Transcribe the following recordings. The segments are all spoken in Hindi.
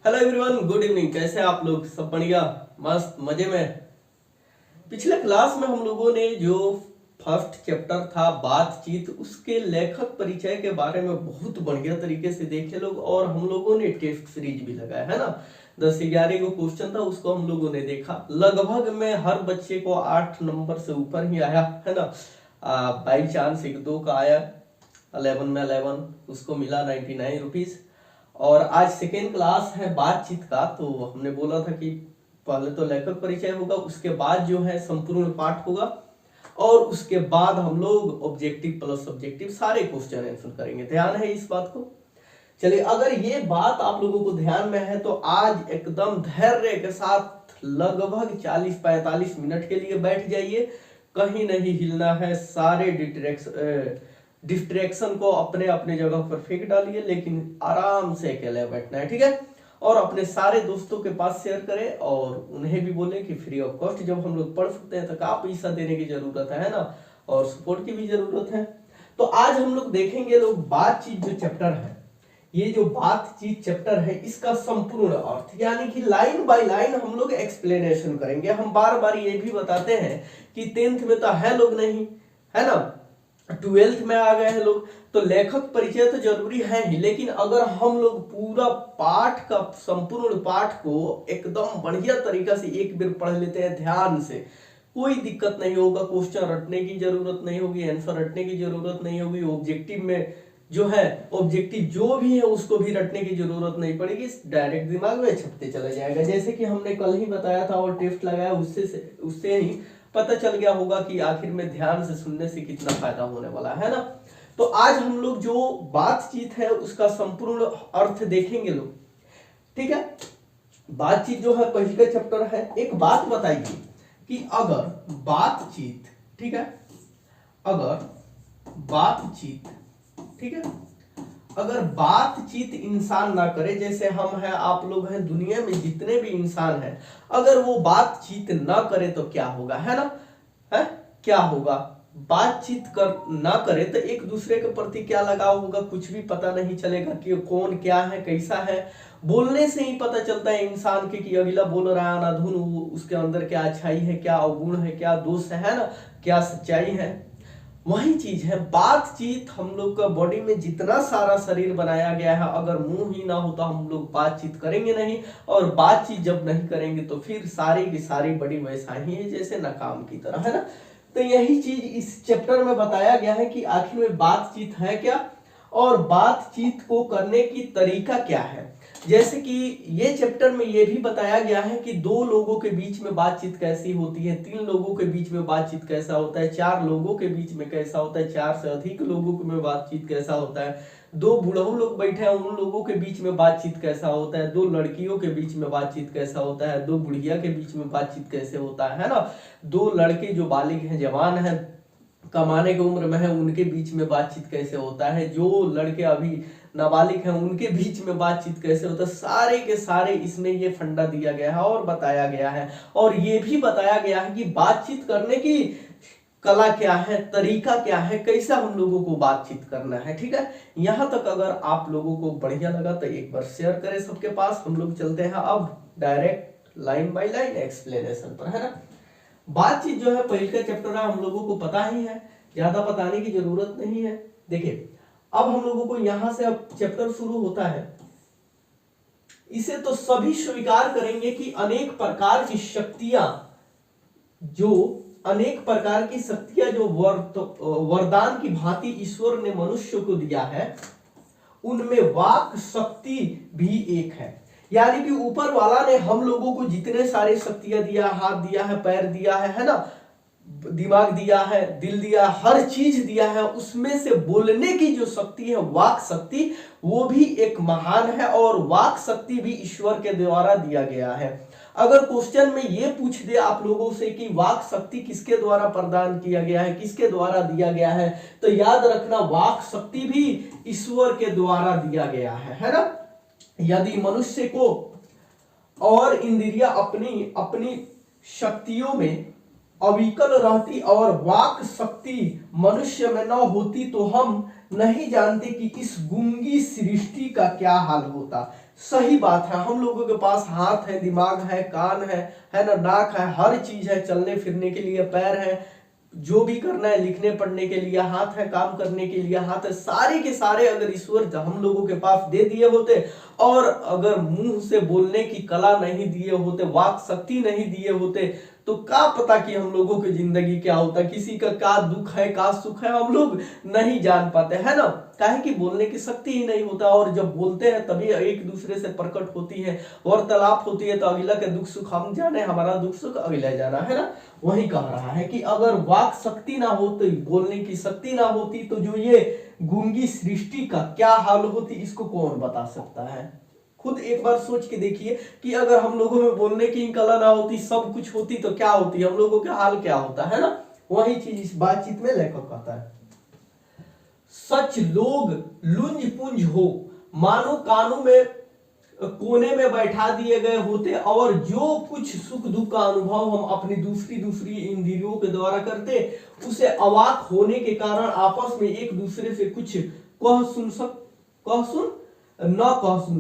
Hello everyone, good evening. कैसे हैं आप लोग? सब बढ़िया, मस्त, मजे में। पिछले क्लास में हम लोगों ने जो फर्स्ट चैप्टर था बातचीत, उसके लेखक परिचय के बारे में बहुत बढ़िया तरीके से देखे लोग, और हम लोगों ने टेस्ट सीरीज भी लगाया है ना। 10-11 को क्वेश्चन था, उसको हम लोगों ने देखा। लगभग में हर बच्चे को 8 नंबर से ऊपर ही आया है ना। बाई चांस 1-2 का आया। 11 में 11 उसको मिला 99 रुपीज। और आज सेकेंड क्लास है बातचीत का, तो हमने बोला था कि पहले तो लेखक परिचय होगा, उसके बाद जो है संपूर्ण पाठ होगा, और उसके बाद हम लोग ऑब्जेक्टिव प्लस सब्जेक्टिव सारे क्वेश्चन आंसर करेंगे। ध्यान है इस बात को? चलिए, अगर ये बात आप लोगों को ध्यान में है तो आज एकदम धैर्य के साथ लगभग 40-45 मिनट के लिए बैठ जाइए। कहीं नहीं हिलना है। सारे डिस्ट्रैक्शन को अपने अपने जगह पर फेंक डालिए, लेकिन आराम से अकेले बैठना है, ठीक है? और अपने सारे दोस्तों के पास शेयर करें, और उन्हें भी बोलें कि फ्री ऑफ कॉस्ट जब हम लोग पढ़ सकते हैं तो क्या पैसा देने की जरूरत है ना, और सपोर्ट की भी जरूरत है। तो आज हम लोग देखेंगे लोग बातचीत जो चैप्टर है, ये जो बातचीत चैप्टर है, इसका संपूर्ण अर्थ, यानी कि लाइन बाय लाइन हम लोग एक्सप्लेनेशन करेंगे। हम बार बार ये भी बताते हैं कि 10th में तो है लोग नहीं, है ना, 12th में आ गए हैं लोग, तो लेखक परिचय तो जरूरी है ही, लेकिन अगर हम लोग पूरा पाठ का संपूर्ण पाठ को एकदम बढ़िया तरीका से एक बार पढ़ लेते हैं ध्यान से, कोई दिक्कत नहीं होगा। क्वेश्चन रटने की जरूरत नहीं होगी, आंसर रटने की जरूरत नहीं होगी। ऑब्जेक्टिव में जो है, ऑब्जेक्टिव जो भी है उसको भी रटने की जरूरत नहीं पड़ेगी, डायरेक्ट दिमाग में छपते चला जाएगा। जैसे कि हमने कल ही बताया था और टेस्ट लगाया, उससे ही पता चल गया होगा कि आखिर में ध्यान से सुनने से कितना फायदा होने वाला है ना। तो आज हम लोग जो बातचीत है उसका संपूर्ण अर्थ देखेंगे लोग, ठीक है? बातचीत जो है पहले का चैप्टर है। एक बात बताइए कि अगर बातचीत, ठीक है, अगर बातचीत, ठीक है, अगर बातचीत इंसान ना करे, जैसे हम हैं, आप लोग हैं, दुनिया में जितने भी इंसान हैं, अगर वो बातचीत ना करे तो क्या होगा, है ना? है क्या होगा? बातचीत कर ना करे तो एक दूसरे के प्रति क्या लगाव होगा, कुछ भी पता नहीं चलेगा कि कौन क्या है, कैसा है। बोलने से ही पता चलता है इंसान के कि अगला बोल रहा है अनाधुन, उसके अंदर क्या अच्छाई है, क्या अवगुण है, क्या दोष है ना, क्या सच्चाई है। वही चीज है बातचीत। हम लोग का बॉडी में जितना सारा शरीर बनाया गया है, अगर मुंह ही ना हो तो हम लोग बातचीत करेंगे नहीं, और बातचीत जब नहीं करेंगे तो फिर सारी की सारी बड़ी वैसा ही है जैसे नाकाम की तरह, है ना। तो यही चीज इस चैप्टर में बताया गया है कि आखिर में बातचीत है क्या, और बातचीत को करने की तरीका क्या है। जैसे कि ये चैप्टर में ये भी बताया गया है कि 2 लोगों के बीच में बातचीत कैसी होती है, 3 लोगों के बीच में बातचीत कैसा होता है, 4 लोगों के बीच में कैसा होता है, 4 से अधिक लोगों में बातचीत कैसा होता है, 2 बुढ़ऊ लोग बैठे हैं उन लोगों के बीच में बातचीत कैसा होता है, 2 लड़कियों के बीच में बातचीत कैसा होता है, 2 बुढ़िया के बीच में बातचीत कैसे होता है ना, 2 लड़के जो बालिग हैं, जवान हैं, कमाने की उम्र में है, उनके बीच में बातचीत कैसे होता है, जो लड़के अभी नाबालिग हैं उनके बीच में बातचीत कैसे होता है। सारे के सारे इसमें ये फंडा दिया गया है और बताया गया है, और ये भी बताया गया है कि बातचीत करने की कला क्या है, तरीका क्या है, कैसा हम लोगों को बातचीत करना है, ठीक है। यहां तक अगर आप लोगों को बढ़िया लगा तो एक बार शेयर करें सबके पास। हम लोग चलते हैं अब direct line by line explanation पर, है ना। बातचीत जो है पहले का चैप्टर है, हम लोगों को पता ही है, ज्यादा बताने की जरूरत नहीं है। देखिए, अब हम लोगों को यहां से अब चैप्टर शुरू होता है। इसे तो सभी स्वीकार करेंगे कि अनेक प्रकार की शक्तियां जो वरदान की भांति ईश्वर ने मनुष्य को दिया है, उनमें वाक शक्ति भी एक है। यानी कि ऊपर वाला ने हम लोगों को जितने सारे शक्तियां दिया, हाथ दिया है, पैर दिया है ना, दिमाग दिया है, दिल दिया, हर चीज दिया है, उसमें से बोलने की जो शक्ति है, वाक शक्ति, वो भी एक महान है, और वाक शक्ति भी ईश्वर के द्वारा दिया गया है। अगर क्वेश्चन में ये पूछ दे आप लोगों से कि वाक शक्ति किसके द्वारा प्रदान किया गया है, किसके द्वारा दिया गया है, तो याद रखना वाक शक्ति भी ईश्वर के द्वारा दिया गया है ना। यदि मनुष्य को और इंद्रियां अपनी अपनी शक्तियों में अविकल रहती और वाक शक्ति मनुष्य में न होती तो हम नहीं जानते कि इस गूंगी सृष्टि का क्या हाल होता। सही बात है, हम लोगों के पास हाथ है, दिमाग है, कान है ना, नाक है, हर चीज है, चलने फिरने के लिए पैर है, जो भी करना है, लिखने पढ़ने के लिए हाथ है, काम करने के लिए हाथ है, सारे के सारे अगर ईश्वर हम लोगों के पास दे दिए होते, और अगर मुंह से बोलने की कला नहीं दिए होते, वाक शक्ति नहीं दिए होते, तो क्या पता कि हम लोगों की जिंदगी क्या होता, किसी का क्या दुख है, क्या सुख है, हम लोग नहीं जान पाते, है ना। काहे कि बोलने की शक्ति ही नहीं होता, और जब बोलते हैं तभी एक दूसरे से प्रकट होती है, वार्तालाप होती है, तो अगला के दुख सुख हम जाने, हमारा दुख सुख अगला जाना, है ना। वही कह रहा है कि अगर वाक शक्ति ना होती, बोलने की शक्ति ना होती, तो जो ये गूंगी सृष्टि का क्या हाल होती, इसको कौन बता सकता है। खुद एक बार सोच के देखिए कि अगर हम लोगों में बोलने की कला ना होती, सब कुछ होती, तो क्या होती, हम लोगों का हाल क्या होता, है ना। वही चीज इस बातचीत में लेखक कहता है, सच लोग लुंज पुंज हो, मानो कानों में कोने में बैठा दिए गए होते, और जो कुछ सुख दुख का अनुभव हम अपनी दूसरी इंद्रियों के द्वारा करते, उसे अवाक होने के कारण आपस में एक दूसरे से कुछ कह सुन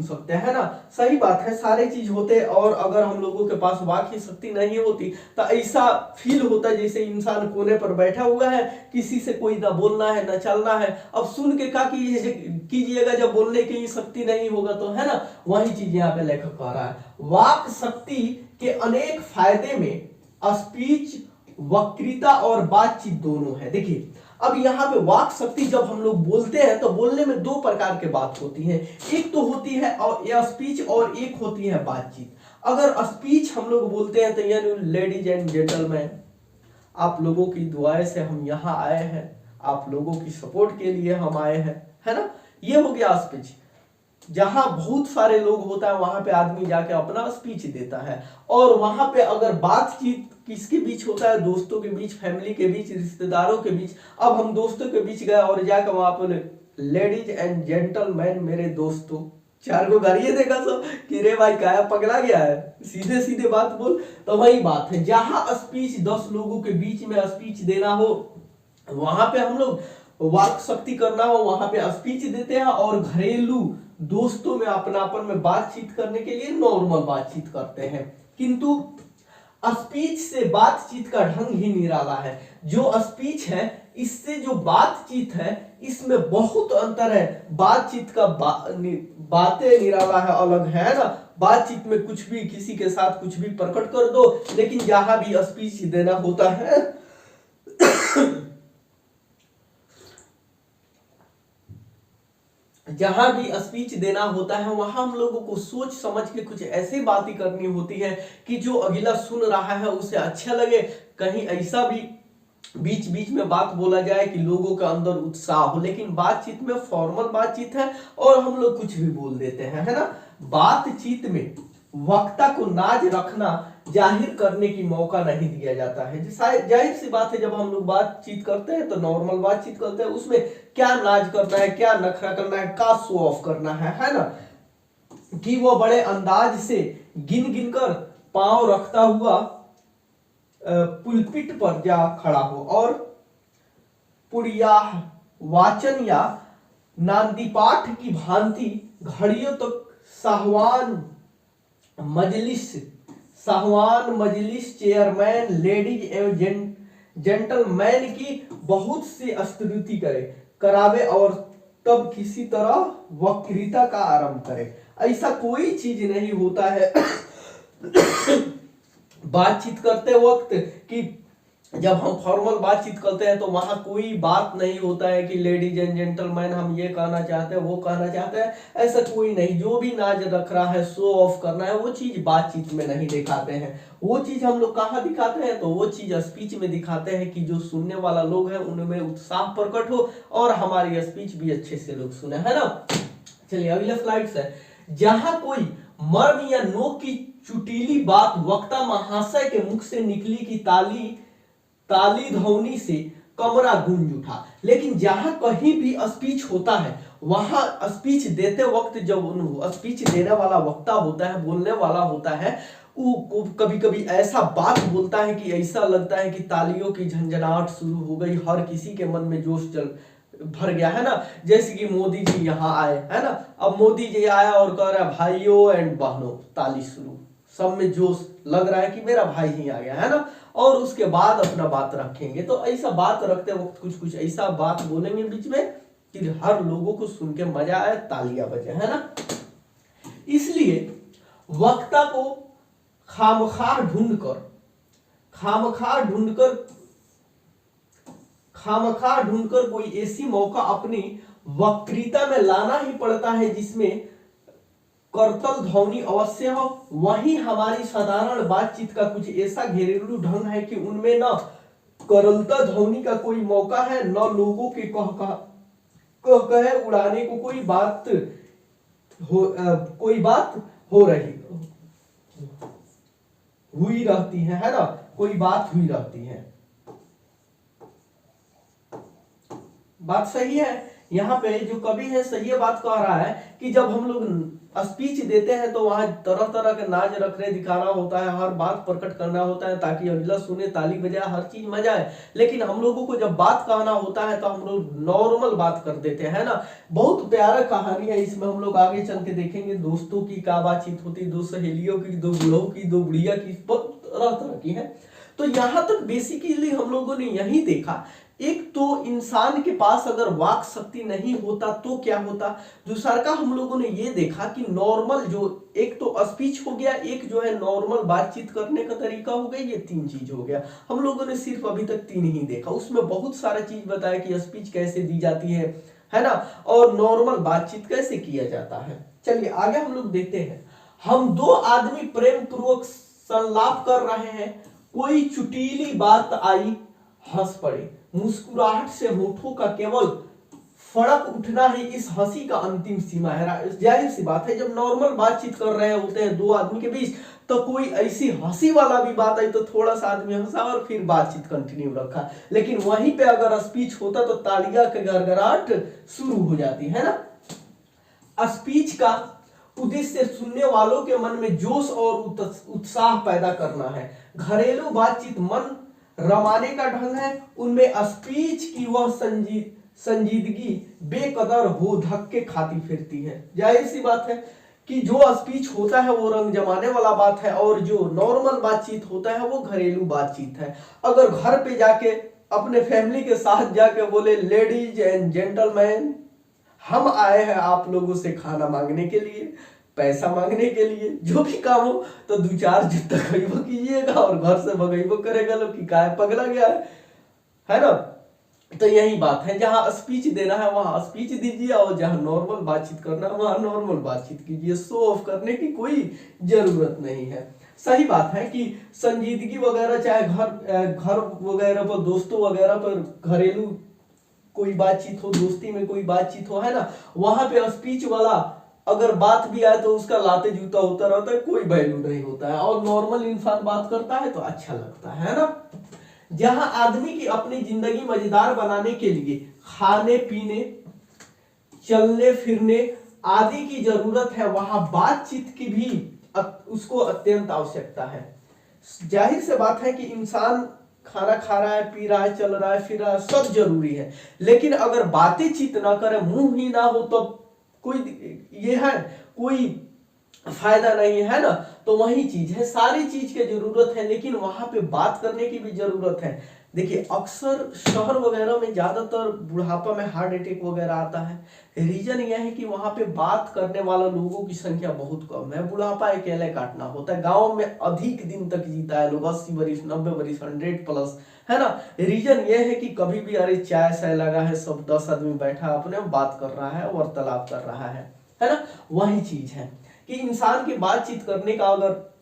सकते, है ना। सही बात है, सारे चीज होते, और अगर हम लोगों के पास वाक की शक्ति नहीं होती, तो ऐसा फील होता जैसे इंसान कोने पर बैठा हुआ है, किसी से कोई ना बोलना है ना चलना है। अब सुन के क्या कीजिएगा जब बोलने की शक्ति नहीं होगा, तो है ना। वही चीज यहाँ पे लेखक कह रहा है, वाक शक्ति के अनेक फायदे में स्पीच, वक्तृता और बातचीत दोनों है। देखिए अब यहाँ पे वाक शक्ति, जब हम लोग बोलते हैं तो बोलने में दो प्रकार के बात होती है, एक तो होती है स्पीच, और एक होती है बातचीत। अगर स्पीच हम लोग बोलते हैं, तो यानी लेडीज एंड जेंटलमैन, आप लोगों की दुआएं से हम यहाँ आए हैं, आप लोगों की सपोर्ट के लिए हम आए हैं, है ना। ये हो गया स्पीच। जहां बहुत सारे लोग होता है, वहां पे आदमी जाके अपना स्पीच देता है। और वहां पे अगर बातचीत किसके बीच होता है, दोस्तों के बीच, फैमिली के बीच, रिश्तेदारों के बीच। अब हम दोस्तों के बीच गए और जाकर वहां पर लेडीज एंड जेंटलमैन मेरे दोस्तों, चार को गाड़िए देगा सब कि रे भाई क्या पगला गया है, सीधे सीधे बात बोल। तो वही बात है, जहां स्पीच 10 लोगों के बीच में स्पीच देना हो, वहां पे हम लोग वाक शक्ति करना हो, वहां पे स्पीच देते हैं। और घरेलू दोस्तों में, अपनापन में बातचीत करने के लिए नॉर्मल बातचीत करते हैं। किंतु स्पीच से बातचीत का ढंग ही निराला है। जो स्पीच है, इससे जो बातचीत है, इसमें बहुत अंतर है। बातचीत का बातें निराला है, अलग है ना। बातचीत में कुछ भी, किसी के साथ कुछ भी प्रकट कर दो, लेकिन जहां भी स्पीच देना होता है जहां भी स्पीच देना होता है, वहां हम लोगों को सोच समझ के कुछ ऐसी बातें करनी होती है कि जो अगला सुन रहा है उसे अच्छा लगे। कहीं ऐसा भी बीच बीच में बात बोला जाए कि लोगों के अंदर उत्साह हो। लेकिन बातचीत में फॉर्मल बातचीत है और हम लोग कुछ भी बोल देते हैं, है ना। बातचीत में वक्ता को नाज रखना, जाहिर करने की मौका नहीं दिया जाता है। जाहिर सी बात है, जब हम लोग बातचीत करते हैं तो नॉर्मल बातचीत करते हैं, उसमें क्या नाज करना है, क्या नखरा करना है, क्या शो ऑफ करना है ना। कि वो बड़े अंदाज से गिन गिन कर पांव रखता हुआ पुलपिट पर जा खड़ा हो, और पुड़िया वाचन या नांदीपाठ की भांति घड़ियों तक साहवान मजलिस चेयरमैन, लेडीज एवं जेंटलमैन की बहुत सी स्तुति करावे, और तब किसी तरह वक्तृता का आरंभ करे। ऐसा कोई चीज नहीं होता है बातचीत करते वक्त कि जब हम फॉर्मल बातचीत करते हैं तो वहां कोई बात नहीं होता है कि लेडीज एंड जेंटलमैन हम ये कहना चाहते हैं, वो कहना चाहते हैं, ऐसा कोई नहीं। जो भी नाज रख रहा है, शो ऑफ करना है, वो चीज बातचीत में नहीं दिखाते हैं। वो चीज हम लोग कहाँ दिखाते हैं, तो वो चीज स्पीच में दिखाते हैं कि जो सुनने वाला लोग है उनमें उत्साह प्रकट हो और हमारी स्पीच भी अच्छे से लोग सुने, है ना। चलिए अगला स्लाइड है। जहां कोई मर्म या नोक की चुटीली बात वक्ता महाशय के मुख से निकली की ताली ध्वनि से कमरा गूंज उठा। लेकिन जहां कहीं भी स्पीच होता है, वहां स्पीच देते वक्त जब स्पीच देने वाला वक्ता होता है, बोलने वाला होता है, वो कभी कभी ऐसा बात बोलता है कि ऐसा लगता है कि तालियों की झंझनाहट शुरू हो गई, हर किसी के मन में जोश भर गया है ना। जैसे कि मोदी जी यहाँ आए है ना, अब मोदी जी आया और कह रहा है भाइयों एंड बहनों, ताली शुरू, सब में जोश लग रहा है कि मेरा भाई ही आ गया है ना। और उसके बाद अपना बात रखेंगे, तो ऐसा बात रखते वक्त कुछ कुछ ऐसा बात बोलेंगे बीच में कि हर लोगों को सुन के मजा आए, तालियां बजे, है ना। इसलिए वक्ता को खामखा ढूंढकर कोई ऐसी मौका अपनी वक्तृता में लाना ही पड़ता है जिसमें करतल ध्वनि अवश्य हो। वहीं हमारी साधारण बातचीत का कुछ ऐसा घरेलू ढंग है कि उनमें न करलता ध्वनि का कोई मौका है, न लोगों के कहे उड़ाने को कोई बात हो रही हुई रहती है ना, कोई बात हुई रहती है। बात सही है, यहाँ पे जो कवि है सही है बात कह रहा है कि जब हम लोग स्पीच देते हैं तो वहां तरह तरह के नाच रखने दिखाना होता है, हर बात प्रकट करना होता है ताकि अगला सुने, ताली बजाए, हर चीज मजा आए। लेकिन हम लोगों को जब बात कहना होता है तो हम लोग नॉर्मल बात कर देते हैं ना। बहुत प्यारा कहानी है, इसमें हम लोग आगे चल के देखेंगे दोस्तों की क्या बातचीत होती, दो सहेलियों की, दो बुढ़ों की, दो बुढ़िया की, बहुत तरह तरह की है। तो यहां तक बेसिकली हम लोगों ने यही देखा, एक तो इंसान के पास अगर वाक शक्ति नहीं होता तो क्या होता। दूसरा का हम लोगों ने ये देखा कि नॉर्मल जो एक तो स्पीच हो गया, एक जो है नॉर्मल बातचीत करने का तरीका हो गया, ये तीन चीज हो गया। हम लोगों ने सिर्फ अभी तक तीन ही देखा, उसमें बहुत सारा चीज बताया कि स्पीच कैसे दी जाती है ना, और नॉर्मल बातचीत कैसे किया जाता है। चलिए आगे हम लोग देखते हैं। हम दो आदमी प्रेम पूर्वक संलाप कर रहे हैं, कोई चुटीली बात आई, हंस पड़े, मुस्कुराहट से होठों का केवल फड़क उठना ही इस हंसी का अंतिम सीमा है। जाहिर सी बात है, जब नॉर्मल बातचीत कर रहे होते हैं दो आदमी के बीच, तो कोई ऐसी हंसी वाला भी बात आई तो थोड़ा सा आदमी हंसा और फिर बातचीत कंटिन्यू रखा। लेकिन वहीं पे अगर स्पीच होता तो तालियां की गड़गड़ाहट शुरू हो जाती है ना। स्पीच का उद्देश्य सुनने वालों के मन में जोश और उत्साह पैदा करना है। घरेलू बातचीत मन रमाने का ढंग है, उनमें स्पीच की वह संजीदगी बेकदर हो धक्के खाती फिरती है। जाहिर सी बात है कि जो स्पीच होता है वो रंग जमाने वाला बात है, और जो नॉर्मल बातचीत होता है वो घरेलू बातचीत है। अगर घर पे जाके अपने फैमिली के साथ जाके बोले, लेडीज एंड जेंटलमैन, हम आए हैं आप लोगों से खाना मांगने के लिए, पैसा मांगने के लिए, जो भी काम हो, तो दो चार जुत्ता खरीबो कीजिएगा और घर से भगैबो करेगा लोग कि काय पगला गया है ना। तो यही बात है, जहां स्पीच देना है वहां स्पीच दीजिए, और जहां नॉर्मल बातचीत करना है वहां नॉर्मल बातचीत कीजिए। शो ऑफ करने की कोई जरूरत नहीं है। सही बात है कि संजीदगी वगैरह, चाहे घर वगैरह पर, दोस्तों वगैरह पर घरेलू कोई बातचीत हो, दोस्ती में कोई बातचीत हो, है ना, वहां पे स्पीच वाला अगर बात भी आए तो उसका लाते जूता होता रहता है, कोई वैल्यू नहीं होता है, और नॉर्मल इंसान बात करता है तो अच्छा लगता है ना। जहां आदमी की अपनी जिंदगी मजेदार बनाने के लिए खाने पीने, चलने फिरने आदि की जरूरत है, वहां बातचीत की भी उसको अत्यंत आवश्यकता है। जाहिर से बात है कि इंसान खाना खा रहा है, पी रहा है, चल रहा है, फिर रहा है, सब जरूरी है, लेकिन अगर बातें चित ना करे, मुंह ही ना हो, तो कोई ये है कोई फायदा नहीं है ना। तो वही चीज है, सारी चीज की जरूरत है, लेकिन वहां पे बात करने की भी जरूरत है। देखिए अक्सर शहर वगैरह में ज्यादातर बुढ़ापा में हार्ट अटैक वगैरह आता है। रीजन यह है कि वहां पे बात करने वाले लोगों की संख्या बहुत कम है। बुढ़ापा अकेले काटना होता है। गांव में अधिक दिन तक जीता है लोग, 80 वरिष्ठ, 90 वरिष्ठ, 100+, है ना। रीजन यह है कि कभी भी अरे चाय साय लगा है, सब 10 आदमी बैठा अपने बात कर रहा है, वार्तालाप कर रहा है ना। वही चीज है कि इंसान की बातचीत करने का अगर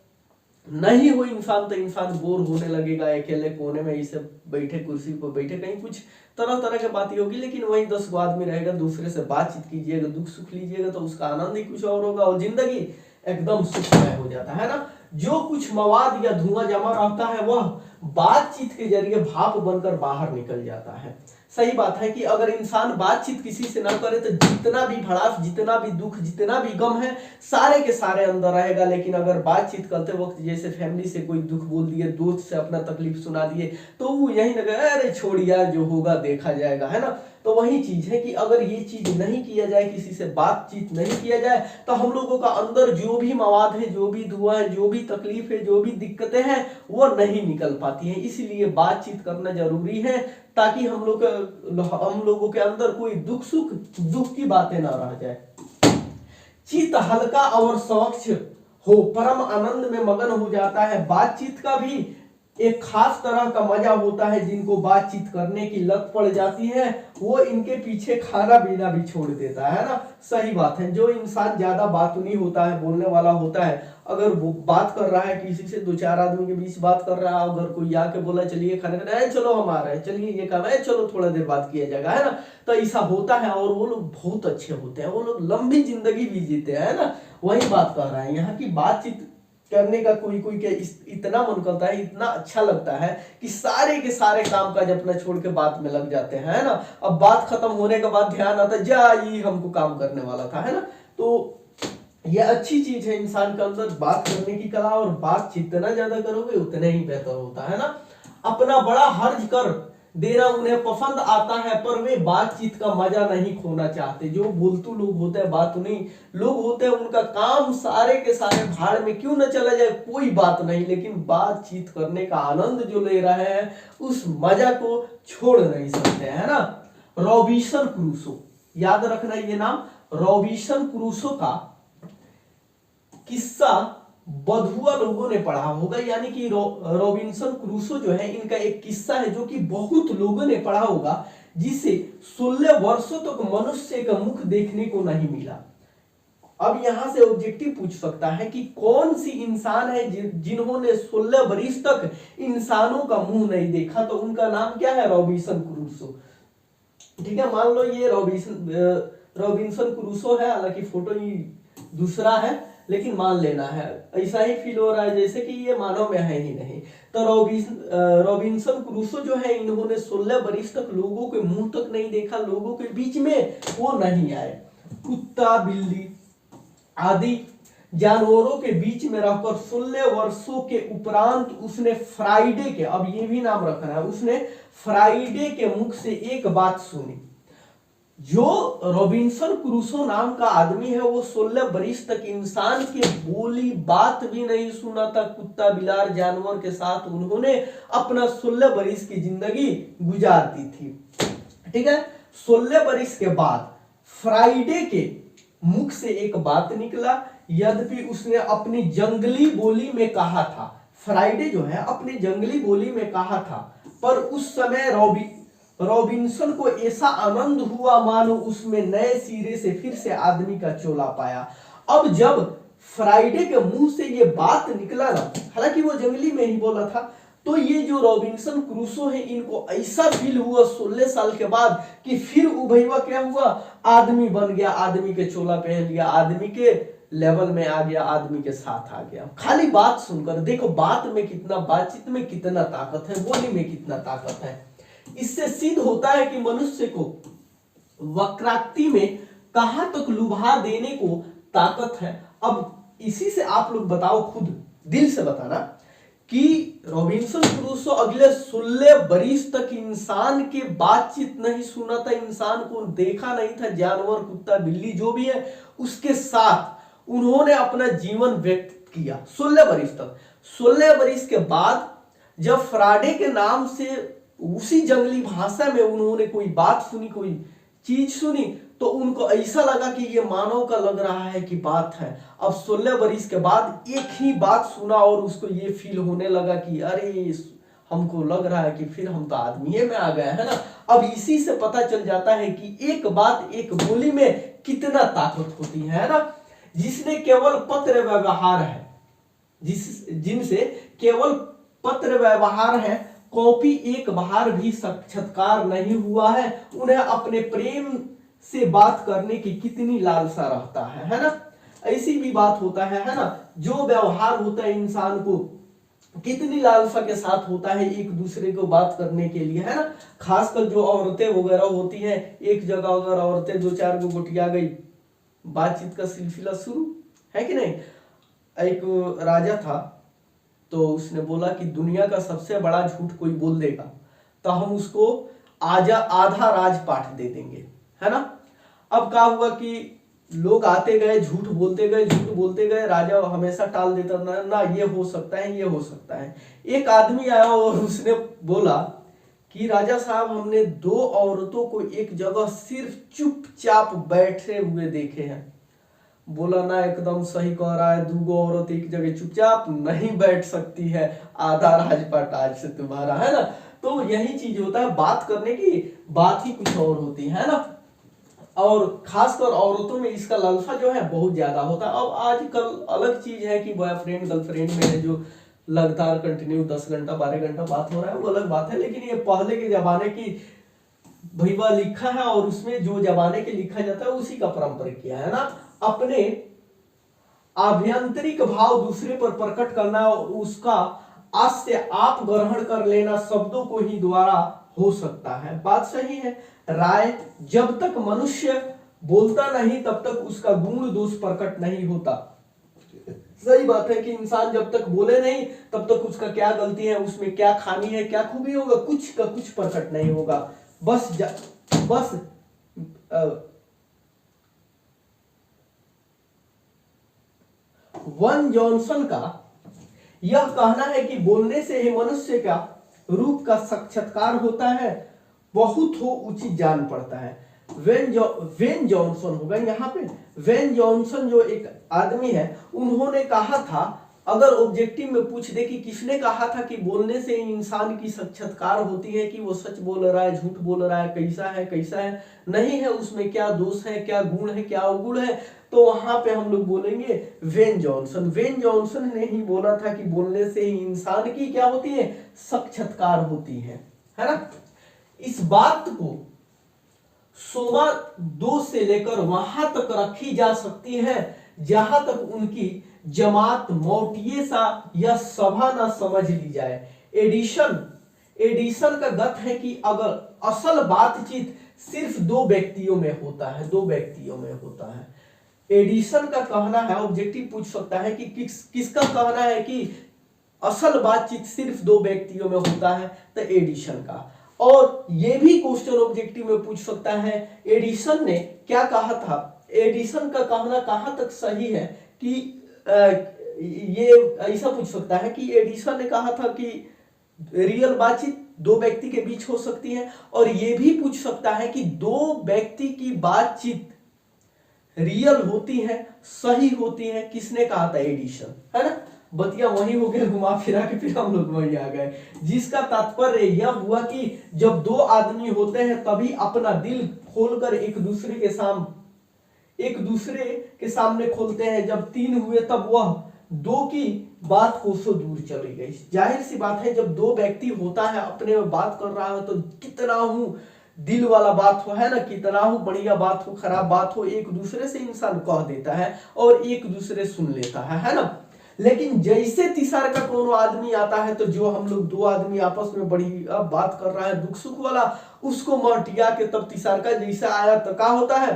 नहीं हो इंसान, तो इंसान बोर होने लगेगा, अकेले कोने में इसे बैठे, कुर्सी पर बैठे, कहीं कुछ तरह तरह की बातें होगी, लेकिन वही 10 गो आदमी रहेगा, दूसरे से बातचीत कीजिएगा, दुख सुख लीजिएगा, तो उसका आनंद ही कुछ और होगा और जिंदगी एकदम सुखमय हो जाता है ना। जो कुछ मवाद या धुआं जमा रहता है वह बातचीत के जरिए भाप बनकर बाहर निकल जाता है। सही बात है कि अगर इंसान बातचीत किसी से ना करे तो जितना भी भड़ास, जितना भी दुख, जितना भी गम है, सारे के सारे अंदर रहेगा। लेकिन अगर बातचीत करते वक्त जैसे फैमिली से कोई दुख बोल दिए, दोस्त से अपना तकलीफ सुना दिए, तो वो यही लगे अरे छोड़ यार, जो होगा देखा जाएगा, है ना। तो वही चीज है कि अगर ये चीज नहीं किया जाए, किसी से बातचीत नहीं किया जाए, तो हम लोगों का अंदर जो भी मवाद है, जो भी धुआं है, जो भी तकलीफ है, जो भी दिक्कतें हैं, वो नहीं निकल पाती हैं। इसलिए बातचीत करना जरूरी है, ताकि हम लोगों के अंदर कोई दुख की बातें ना रह जाए। चित्त हल्का और स्वच्छ हो, परम आनंद में मगन हो जाता है। बातचीत का भी एक खास तरह का मजा होता है। जिनको बातचीत करने की लत पड़ जाती है, वो इनके पीछे खाना पीना भी छोड़ देता है ना। सही बात है। जो इंसान ज्यादा बातूनी होता है, बोलने वाला होता है, अगर वो बात कर रहा है किसी से, दो चार आदमी के बीच बात कर रहा है, अगर कोई आके बोला चलिए खाना खाने, चलो हम आ रहे हैं, चलिए ये काम है, चलो थोड़ा देर बात किया जाएगा, है ना। तो ऐसा होता है और वो लोग बहुत अच्छे होते हैं, वो लोग लंबी जिंदगी भी जीते हैं ना। वही बात कर रहा है यहाँ की बातचीत करने का कोई के इतना मन करता है, इतना अच्छा लगता है कि सारे के सारे काम काज अपना छोड़ के बात में लग जाते हैं, है ना। अब बात खत्म होने के बाद ध्यान आता है, जा ये हमको काम करने वाला था, है ना। तो यह अच्छी चीज है इंसान के अंदर, बात करने की कला। और बात जितना ज्यादा करोगे उतना ही बेहतर होता है ना। अपना बड़ा हर्ज कर देना उन्हें पसंद आता है, पर वे बातचीत का मजा नहीं खोना चाहते। जो बोलतू लोग होते हैं, बात नहीं लोग होते हैं, उनका काम सारे के सारे भाड़ में क्यों न चला जाए, कोई बात नहीं, लेकिन बातचीत करने का आनंद जो ले रहे हैं, उस मजा को छोड़ नहीं सकते, है ना। रॉबिन्सन क्रूसो, याद रखना ये नाम, रॉबिन्सन क्रूसो का किस्सा बधुआ लोगों ने पढ़ा होगा। यानी कि रॉबिन्सन क्रूसो जो है, इनका एक किस्सा है जो कि बहुत लोगों ने पढ़ा होगा, जिसे 16 वर्षों तक मनुष्य का मुख देखने को नहीं मिला। अब यहां से ऑब्जेक्टिव पूछ सकता है कि कौन सी इंसान है जिन्होंने 16 वर्ष तक इंसानों का मुंह नहीं देखा, तो उनका नाम क्या है, रॉबिन्सन क्रूसो। ठीक है, मान लो ये रॉबिन्सन क्रूसो है, हालांकि फोटो ही दूसरा है, लेकिन मान लेना है, ऐसा ही फील हो रहा है जैसे कि ये मानव में है ही नहीं। तो रॉबिन्सन क्रूसो जो है, इन्होंने 16 वर्ष तक लोगों के मुंह तक नहीं देखा, लोगों के बीच में वो नहीं आए। कुत्ता, बिल्ली आदि जानवरों के बीच में रहकर 16 वर्षों के उपरांत उसने फ्राइडे के, अब ये भी नाम रखना है, उसने फ्राइडे के मुख से एक बात सुनी। जो रॉबिन्सन क्रूसो नाम का आदमी है, वो 16 वर्ष तक इंसान के बोली बात भी नहीं सुना था। कुत्ता बिलार जानवर के साथ उन्होंने अपना 16 वर्ष की जिंदगी गुजार दी थी। ठीक है, 16 वर्ष के बाद फ्राइडे के मुख से एक बात निकला, यद्यपि उसने अपनी जंगली बोली में कहा था। फ्राइडे जो है अपनी जंगली बोली में कहा था, पर उस समय रॉबिन्सन को ऐसा आनंद हुआ मानो उसमें नए सिरे से फिर से आदमी का चोला पाया। अब जब फ्राइडे के मुंह से ये बात निकला ना, हालांकि वो जंगली में ही बोला था, तो ये जो रॉबिन्सन क्रूसो है, इनको ऐसा फील हुआ 16 साल के बाद कि फिर उभयवा क्या हुआ, आदमी बन गया, आदमी के चोला पहन लिया, आदमी के लेवल में आ गया, आदमी के साथ आ गया। खाली बात सुनकर देखो, बातचीत में कितना ताकत है, बोली में कितना ताकत है। इससे सिद्ध होता है कि मनुष्य को वक्राक्ति में कहां तक लुभा देने को ताकत है। अब इसी से आप लोग बताओ, खुद दिल से बताना कि रॉबिन्सन क्रूसो अगले 16 वर्ष तक इंसान के बातचीत नहीं सुना था, इंसान को देखा नहीं था, जानवर कुत्ता बिल्ली जो भी है उसके साथ उन्होंने अपना जीवन व्यतीत किया 16 वर्ष तक। 16 वर्ष के बाद जब फ्राइडे के नाम से उसी जंगली भाषा में उन्होंने कोई बात सुनी, कोई चीज सुनी, तो उनको ऐसा लगा कि ये मानव का लग रहा है कि बात है। अब 16 वर्ष के बाद एक ही बात सुना और उसको ये फील होने लगा कि अरे हमको लग रहा है कि फिर हम तो आदमी में आ गए, है ना। अब इसी से पता चल जाता है कि एक बात, एक बोली में कितना ताकत होती है ना। जिसने केवल पत्र व्यवहार है, जिनसे केवल पत्र व्यवहार है, कॉपी एक बार भी साक्षात्कार नहीं हुआ है, उन्हें अपने प्रेम से बात करने की कितनी लालसा रहता है ना। ऐसी भी बात होता है ना। जो व्यवहार होता है इंसान को कितनी लालसा के साथ होता है एक दूसरे को बात करने के लिए, है ना। खासकर जो औरतें वगैरह होती हैं, एक जगह अगर औरतें 2-4 को गुटिया गई, बातचीत का सिलसिला शुरू, है कि नहीं। एक राजा था, तो उसने बोला कि दुनिया का सबसे बड़ा झूठ कोई बोल देगा तो हम उसको आधा राजपाट दे देंगे, है ना। अब क्या हुआ कि लोग आते गए, झूठ बोलते गए, झूठ बोलते गए, राजा हमेशा टाल देता, ना ना ये हो सकता है, ये हो सकता है। एक आदमी आया और उसने बोला कि राजा साहब, हमने 2 औरतों को एक जगह सिर्फ चुपचाप बैठे हुए देखे हैं। बोला ना, एकदम सही कह रहा है, 2 औरत एक जगह चुपचाप नहीं बैठ सकती है, आधा राजपाट आज से तुम्हारा, है ना। तो यही चीज होता है, बात करने की बात ही कुछ और होती है ना। और खासकर औरतों में इसका लालसा जो है बहुत ज्यादा होता है। अब आजकल अलग चीज है कि बॉयफ्रेंड गर्लफ्रेंड में है जो लगातार कंटिन्यू 10 घंटा 12 घंटा बात हो रहा है, वो अलग बात है। लेकिन ये पहले के जमाने की भैया लिखा है, और उसमें जो जमाने के लिखा जाता है उसी का परंपरा किया है ना। अपने आभ्यंतरिक भाव दूसरे पर प्रकट करना और उसका आस्य आप ग्रहण कर लेना शब्दों को ही द्वारा हो सकता है। बात सही है। राय, जब तक मनुष्य बोलता नहीं तब तक उसका गुण दोष प्रकट नहीं होता। सही बात है कि इंसान जब तक बोले नहीं तब तक उसका क्या गलती है, उसमें क्या खामी है, क्या खूबी होगा, कुछ का कुछ प्रकट नहीं होगा। बस वन जॉनसन का यह कहना है कि बोलने से ही मनुष्य का रूप का साक्षात्कार होता है, बहुत हो उचित जान पड़ता है। वेन जॉनसन होगा यहाँ पे। वेन जॉनसन जो एक आदमी है, उन्होंने कहा था, अगर ऑब्जेक्टिव में पूछ दे कि किसने कहा था कि बोलने से इंसान की साक्षात्कार होती है, कि वो सच बोल रहा है, झूठ बोल रहा है, कैसा है नहीं है, उसमें क्या दोष है, क्या गुण है, क्या अवगुण है, तो वहां पे हम लोग बोलेंगे वेन जॉनसन। वेन जॉनसन ने ही बोला था कि बोलने से ही इंसान की क्या होती है, साक्षात्कार होती है ना। इस बात को सोमा 2 से लेकर वहां तक रखी जा सकती है जहां तक उनकी जमात मौटियसा या सभा ना समझ ली जाए। एडिशन का गत है कि अगर असल बातचीत सिर्फ 2 व्यक्तियों में होता है, 2 व्यक्तियों में होता है। एडिशन का कहना है, ऑब्जेक्टिव पूछ सकता है कि किसका कहना है कि असल बातचीत सिर्फ 2 व्यक्तियों में होता है, तो एडिशन का। और ये भी क्वेश्चन ऑब्जेक्टिव में पूछ सकता है, एडिशन ने क्या कहा था। एडिशन का कहना कहां तक सही है कि ये ऐसा पूछ सकता है कि एडिशन ने कहा था कि रियल बातचीत 2 व्यक्ति के बीच हो सकती है, और ये भी पूछ सकता है कि 2 व्यक्ति की बातचीत रियल होती है, सही होती है, किसने कहा था, एडिशन, है ना। बतिया वही हो गया, घुमा फिरा के फिर हम लोग वही आ गए, जिसका तात्पर्य यह हुआ कि जब 2 आदमी होते हैं तभी अपना दिल खोलकर एक दूसरे के सामने खोलते हैं। जब 3 हुए तब वह 2 की बात कोसों दूर चली गई। जाहिर सी बात है, जब 2 व्यक्ति होता है अपने में बात कर रहा है तो कितना हूं दिल वाला बात हो, है ना, कितना हो बढ़िया बात हो, खराब बात हो, एक दूसरे से इंसान कह देता है और एक दूसरे सुन लेता है ना। लेकिन जैसे तीसरा का कोनो आदमी आता है, तो जो हम लोग 2 आदमी आपस में बड़ी बात कर रहा है दुख सुख वाला, उसको मटिया के तब तीसरा का जैसा आया तो क्या होता है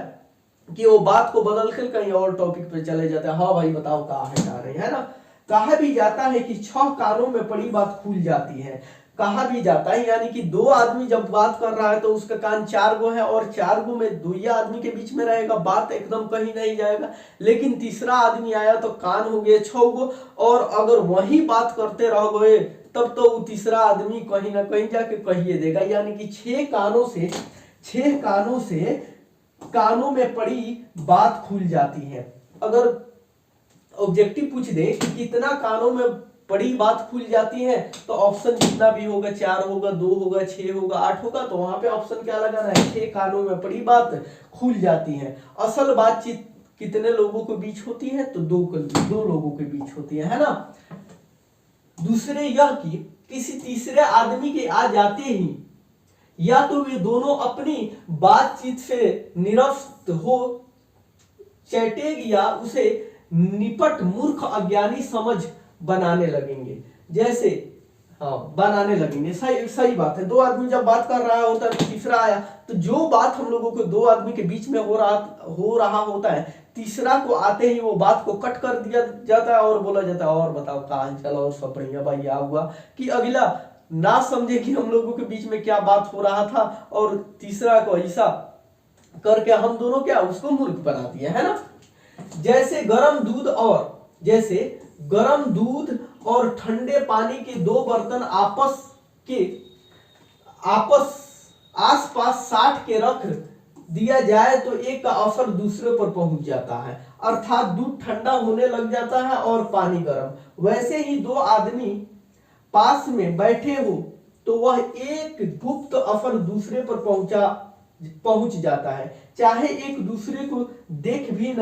कि वो बात को बदल कर कहीं और टॉपिक पे चले जाते हैं। हाँ भाई बताओ कहा है ना। कहा भी जाता है कि 6 कानों में पड़ी बात खुल जाती है, कहा भी जाता है, यानी कि 2 आदमी जब बात कर रहा है तो उसका कान 4 गो है, और 4 गो में 2 आदमी के बीच में रहेगा, बात एकदम कहीं नहीं जाएगा। लेकिन तीसरा आदमी आया तो कान हो गए 6 गो, और अगर वही बात करते रह गए तब तो वो तीसरा आदमी कहीं ना कहीं जाके कहिए देगा। यानी कि 6 कानों से कानों में पड़ी बात खुल जाती है। अगर ऑब्जेक्टिव पूछ दे कि कितना कानों में पड़ी बात खुल जाती है, तो ऑप्शन जितना भी होगा, 4 होगा, 2 होगा, 6 होगा, 8 होगा, तो वहां पे ऑप्शन क्या लगाना है, 6 कानों में पड़ी बात खुल जाती है। असल बातचीत कितने लोगों के बीच होती है, तो 2 लोगों के बीच होती है ना। दूसरे यह कि किसी तीसरे आदमी के आ जाते ही या तो वे दोनों अपनी बातचीत से निरस्त हो चैटेग या उसे निपट मूर्ख अज्ञानी समझ बनाने लगेंगे। जैसे बनाने लगेंगे, सही बात है। 2 आदमी जब बात कर रहा होता है, तीसरा आया, तो जो बात हम लोगों को 2 आदमी के बीच में हो रहा होता है, तीसरा को आते ही वो बात को कट कर दिया जाता है और बोला जाता है और बताओ कहा चलो और सब बढ़िया भाई, हुआ कि अगला ना समझे कि हम लोगों के बीच में क्या बात हो रहा था, और तीसरा को ऐसा करके हम दोनों क्या उसको मूर्ख बना दिया है ना। जैसे गर्म दूध और ठंडे पानी के दो बर्तन आपस आसपास साट के रख दिया जाए तो एक का असर दूसरे पर पहुंच जाता है, अर्थात दूध ठंडा होने लग जाता है और पानी गर्म। वैसे ही दो आदमी पास में बैठे हो तो वह एक गुप्त असर दूसरे पर पहुंच जाता है, चाहे एक दूसरे को देखे भी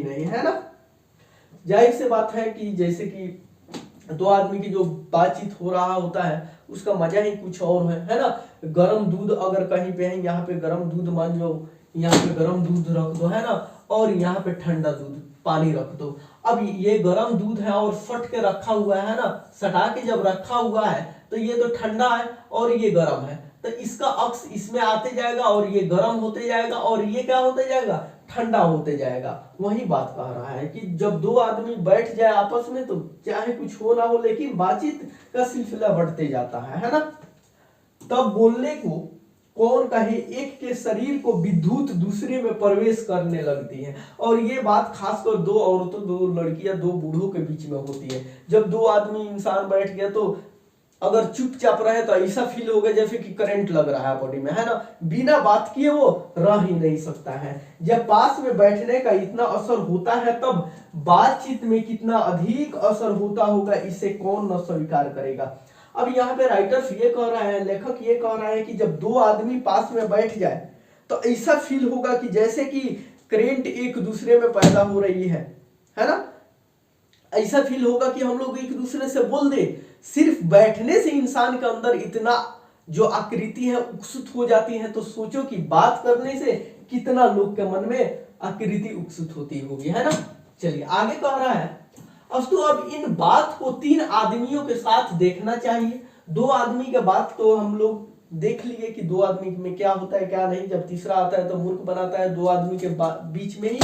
नहीं, है ना। जाहिर सी बात है कि जैसे कि दो आदमी की जो बातचीत हो रहा होता है उसका मजा ही कुछ और है ना। गर्म दूध अगर कहीं पे है, यहाँ पे गर्म दूध मान लो, यहाँ पे गर्म दूध रख दो, है ना, और यहाँ पे ठंडा दूध पानी रख दो। अब ये गर्म दूध है और फट के रखा हुआ है ना, सटा के जब रखा हुआ है तो ये तो ठंडा है और ये गर्म है, तो इसका अक्स इसमें आते जाएगा और ये गर्म होते जाएगा और ये क्या होते जाएगा, ठंडा होते जाएगा। वही बात कह रहा है कि जब दो आदमी बैठ जाए आपस में तो चाहे कुछ हो ना हो लेकिन बातचीत का सिलसिला बढ़ते जाता है ना। तब बोलने को कौन कहे, एक के शरीर को विद्युत दूसरे में प्रवेश करने लगती है। और ये बात खासकर दो औरतों, दो लड़कियां, दो बूढ़ों के बीच में होती है। जब दो आदमी इंसान बैठ गया तो अगर चुपचाप रहे तो ऐसा फील होगा जैसे कि करंट लग रहा है बॉडी में, है ना, बिना बात किए वो रह ही नहीं सकता है। जब पास में बैठने का इतना असर होता है तब बातचीत में कितना अधिक असर होता होगा, इसे कौन न स्वीकार करेगा। अब यहाँ पे राइटर्स ये कह रहा है, लेखक ये कह रहा है कि जब दो आदमी पास में बैठ जाए तो ऐसा फील होगा कि जैसे कि करंट एक दूसरे में पैदा हो रही है ना। ऐसा फील होगा कि हम लोग एक दूसरे से बोल दे। सिर्फ बैठने से इंसान के अंदर इतना जो आकृति है उत्सुक हो जाती है, तो सोचो कि बात करने से कितना लोग के मन में आकृति उत्सुक होती होगी, है ना। चलिए आगे कह रहा है, अब इन बात को तीन आदमियों के साथ देखना चाहिए। दो आदमी के बात तो हम लोग देख लिए कि दो आदमी में क्या होता है क्या नहीं। जब तीसरा आता है तो मूर्ख बनाता है। दो आदमी के बीच में ही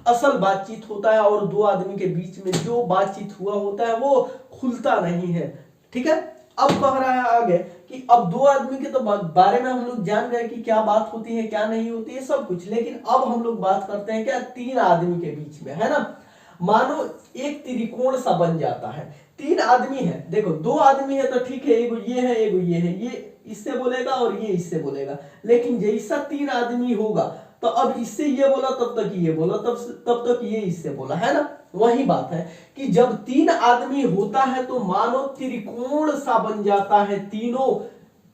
असल बातचीत होता है और दो आदमी के बीच में जो बातचीत हुआ होता है वो खुलता नहीं है, ठीक है। अब कह रहा है आगे कि अब दो आदमी के तो बारे में हम लोग जान गए कि क्या बात होती है क्या नहीं होती है सब कुछ, लेकिन अब हम लोग बात करते हैं क्या तीन आदमी के बीच में, है ना। मानो एक त्रिकोण सा बन जाता है। तीन आदमी है, देखो दो आदमी है तो ठीक है, एगो ये है एगो ये है, ये इससे बोलेगा और ये इससे बोलेगा। लेकिन जैसा तीन आदमी होगा तो अब इससे ये बोला तब तक ये बोला, तब तक ये इससे बोला, है ना। वही बात है कि जब तीन आदमी होता है तो मानो त्रिकोण सा बन जाता है। तीनों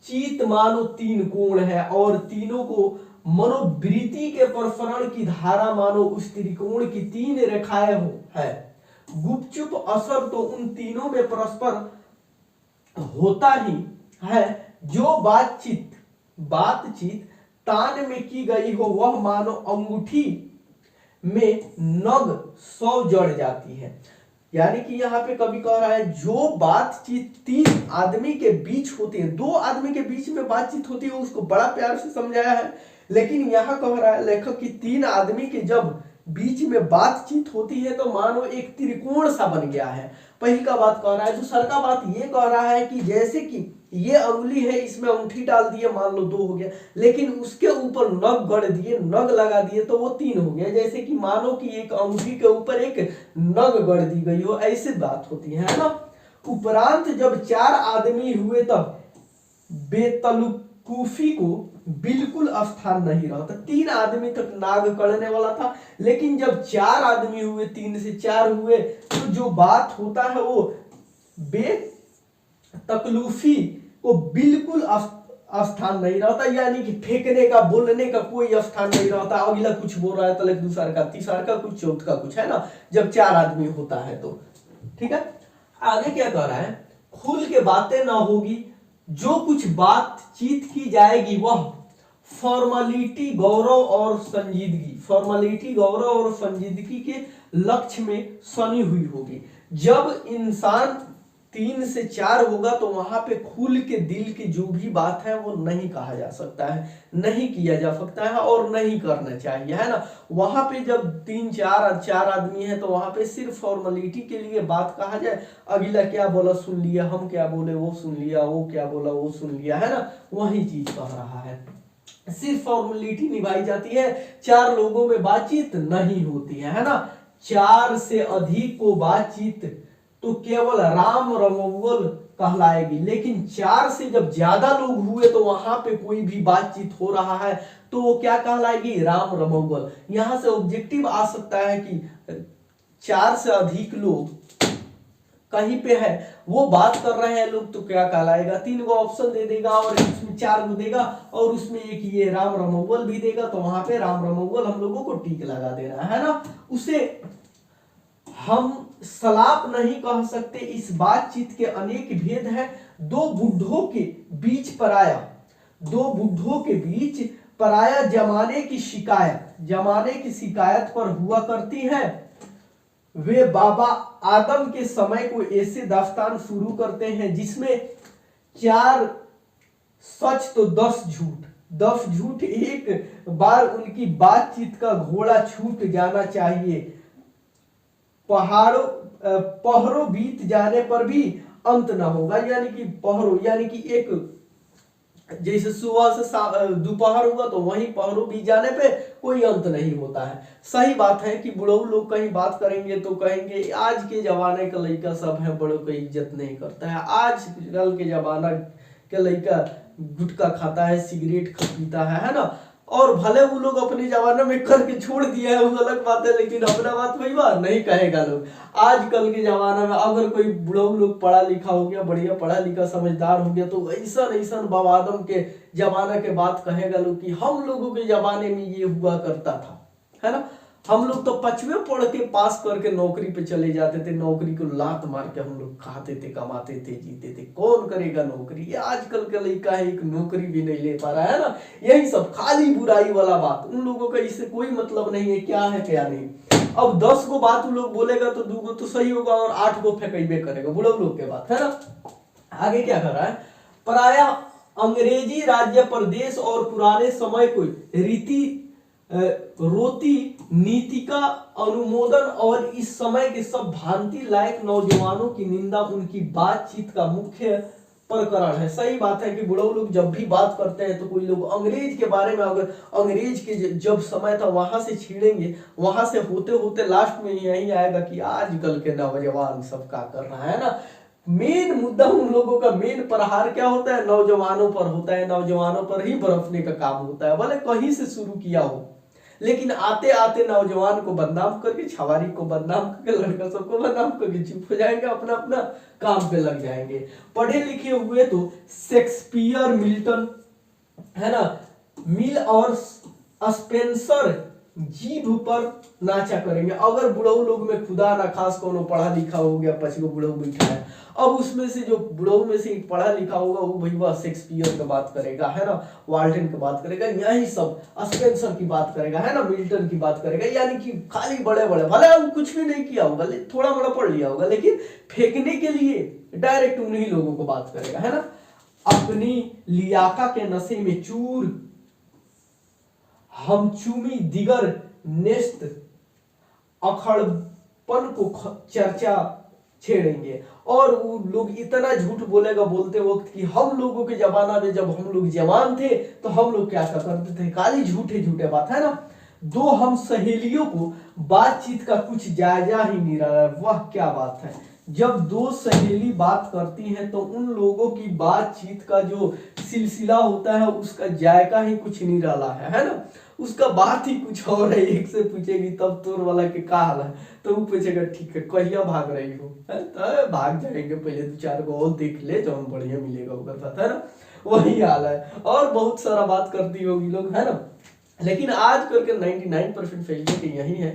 चित मानो तीन कोण है और तीनों को मनोवृत्ति के प्रसरण की धारा मानो उस त्रिकोण की तीन रेखाएं हो है। गुपचुप असर तो उन तीनों में परस्पर होता ही है। जो बातचीत तान में की गई हो वह मानो अंगूठी में नग 100 जड़ जाती है। यानी कि यहाँ पे कवि कह रहा है जो बातचीत तीन आदमी के बीच होती है, दो आदमी के बीच में बातचीत होती है उसको बड़ा प्यार से समझाया है। लेकिन यहाँ कह रहा है लेखक कि तीन आदमी के जब बीच में बातचीत होती है तो मानो एक त्रिकोण सा बन गया है। पहली का बात कह रहा है। दूसरा का बात ये कह रहा है कि जैसे कि ये अंगुली है, इसमें अंगूठी डाल दिए, मान लो दो हो गया, लेकिन उसके ऊपर नग गढ़ दिए, नग लगा दिए तो वो तीन हो गया। जैसे कि मानो कि एक अंगूठी के ऊपर एक नग गढ़ दी गई हो, ऐसे बात होती है ना। उपरांत जब चार आदमी हुए तब बेतलकुफी को बिल्कुल स्थान नहीं रहा था। तीन आदमी तक नाग कड़ने वाला था, लेकिन जब चार आदमी हुए, तीन से चार हुए, तो जो बात होता है वो बेतकलूफी को बिल्कुल स्थान नहीं रहता। यानी कि फेंकने का, बोलने का कोई स्थान नहीं रहता। अगला कुछ बोल रहा है तो दूसरा का, तीसरा का कुछ, चौथा का कुछ, है ना, जब चार आदमी होता है तो, ठीक है। आगे क्या कह रहा है, खुल के बातें ना होगी, जो कुछ बातचीत की जाएगी वह फॉर्मेलिटी, गौरव और संजीदगी के लक्ष्य में सनी हुई होगी। जब इंसान 3 से 4 होगा तो वहां पे खुल के दिल की जो भी बात है वो नहीं कहा जा सकता है, नहीं किया जा सकता है और नहीं करना चाहिए, है ना। वहां पे जब 3 4 आदमी है तो वहां पे सिर्फ फॉर्मेलिटी के लिए बात कहा जाए, अगला क्या बोला सुन लिया, हम क्या बोले वो सुन लिया, वो क्या बोला वो सुन लिया, है ना, वही चीज कह रहा है। सिर्फ फॉर्मेलिटी निभाई जाती है, 4 लोगों में बातचीत नहीं होती है ना। 4 से अधिक को बातचीत तो केवल राम रमौवल कहलाएगी, लेकिन 4 से जब ज्यादा लोग हुए तो वहां पे कोई भी बातचीत हो रहा है तो वो क्या कहलाएगी, राम रमौवल। यहां से ऑब्जेक्टिव आ सकता है कि 4 से अधिक लोग कहीं पे है, वो बात कर रहे हैं लोग, तो क्या कहलाएगा, 3 गो ऑप्शन दे देगा और इसमें 4 गो देगा और उसमें एक ये राम रमौवल भी देगा, तो वहां पे राम रमौवल हम लोगों को टिक लगा देना है ना। उसे हम सलाप नहीं कह सकते। इस बातचीत के अनेक भेद हैं। दो बुढ़ों के बीच पराया जमाने की शिकायत पर हुआ करती है। वे बाबा आदम के समय को ऐसे दास्तान शुरू करते हैं जिसमें 4 सच तो 10 झूठ एक बार उनकी बातचीत का घोड़ा छूट जाना चाहिए। पहरों बीत जाने पर भी अंत ना होगा, यानी कि पहरों यानी कि एक जैसे सुबह से दोपहर हुआ तो वहीं पहरों बीत जाने पे कोई अंत नहीं होता है। सही बात है कि बुढ़ऊ लोग कहीं बात करेंगे तो कहेंगे आज के जमाने का लड़का सब है, बड़ों की इज्जत नहीं करता है। आज कल के जमाना के लड़का गुटखा खाता है, सिगरेट पीता है ना। और भले वो लोग अपने जमाने में करके छोड़ दिया है, वो अलग बात है, लेकिन अपना बात वही बात नहीं कहेगा लोग। आजकल के जमाना में अगर कोई बुढ़ा लोग पढ़ा लिखा हो गया, बढ़िया पढ़ा लिखा समझदार हो गया, तो ऐसा बाबा आदम के जमाना के बात कहेगा लोग कि हम लोगों के जमाने में ये हुआ करता था, है ना। हम लोग तो 5वीं पढ़ के पास करके नौकरी पे चले जाते थे, नौकरी को लात मार के हम लोग खाते थे, कमाते थे, जीते थे। कौन करेगा नौकरी, ये आजकल का लड़का है एक नौकरी भी नहीं ले पा रहा है ना। यही सब खाली बुराई वाला बात, उन लोगों का इससे कोई मतलब नहीं है क्या है क्या नहीं। अब 10 गो बात उन लोग बोलेगा तो 2 गो तो सही होगा और 8 गो फेंकबे करेगा बुढ़ा लोग के बात, है ना। आगे क्या कर रहा है, पराया अंग्रेजी राज्य प्रदेश और पुराने समय को रोती नीति का अनुमोदन और इस समय के सब भांति लायक नौजवानों की निंदा उनकी बातचीत का मुख्य प्रकरण है। सही बात है कि बुढ़ऊ लोग जब भी बात करते हैं तो कोई लोग अंग्रेज के बारे में, अगर अंग्रेज के जब समय था वहां से छीड़ेंगे, वहां से होते होते लास्ट में यही आएगा कि आजकल के नौजवान सब क्या कर रहा है ना। मेन मुद्दा उन लोगों का मेन प्रहार क्या होता है, नौजवानों पर होता है, नौजवानों पर ही बरफने का काम होता है। भले कहीं से शुरू किया हो, लेकिन आते आते नौजवान को बदनाम करके, छवारी को बदनाम करके, लड़का सबको बदनाम करके चुप हो जाएंगे, अपना अपना काम पे लग जाएंगे। पढ़े लिखे हुए तो शेक्सपियर, मिल्टन, है ना, मिल और स्पेंसर जीभ पर नाचा करेंगे। अगर बुढ़ऊ लोग में खुदा ना खास कोनो पढ़ा लिखा हो गया, 5 गो बुढ़ऊ बैठा है, अब उसमें से जो बुढ़ऊ में से एक पढ़ा लिखा होगा वो भाई वह शेक्सपियर की बात करेगा, है ना, वाल्टन की बात करेगा, यही सब स्पेंसर की बात करेगा, है ना, मिल्टन की बात करेगा। यानी कि खाली बड़े बड़े, भले हम कुछ भी नहीं किया होगा, थोड़ा बड़ा पढ़ लिया होगा, लेकिन फेंकने के लिए डायरेक्ट उन्हीं लोगों को बात करेगा, है ना। अपनी लियाका के नशे में चूर हम चूमी दिगर नेस्त अखड़पन को चर्चा छेड़ेंगे। और वो लोग इतना झूठ बोलेगा बोलते वक्त कि हम लोगों के जमाना में जब हम लोग जवान थे तो हम लोग क्या करते थे, खाली झूठे झूठे बात, है ना। 2 हम सहेलियों को बातचीत का कुछ जायजा ही नहीं रहा। वह क्या बात है, जब 2 सहेली बात करती हैं तो उन लोगों की बातचीत का जो सिलसिला होता है उसका जायका ही कुछ नहीं रहा है ना। उसका बात ही कुछ और है। एक से पूछेगी तब तोर वाला के का हाल है, तो वो पूछेगा ठीक है कहिया भाग रही हो, तो भाग जाएंगे, पहले 2-4 गो और देख ले जो हम बढ़िया मिलेगा उधर साथ, है ना। वही हाल है। और बहुत सारा बात करती होगी लोग, है ना। लेकिन आज कल के 99% फैसिलिटी यही है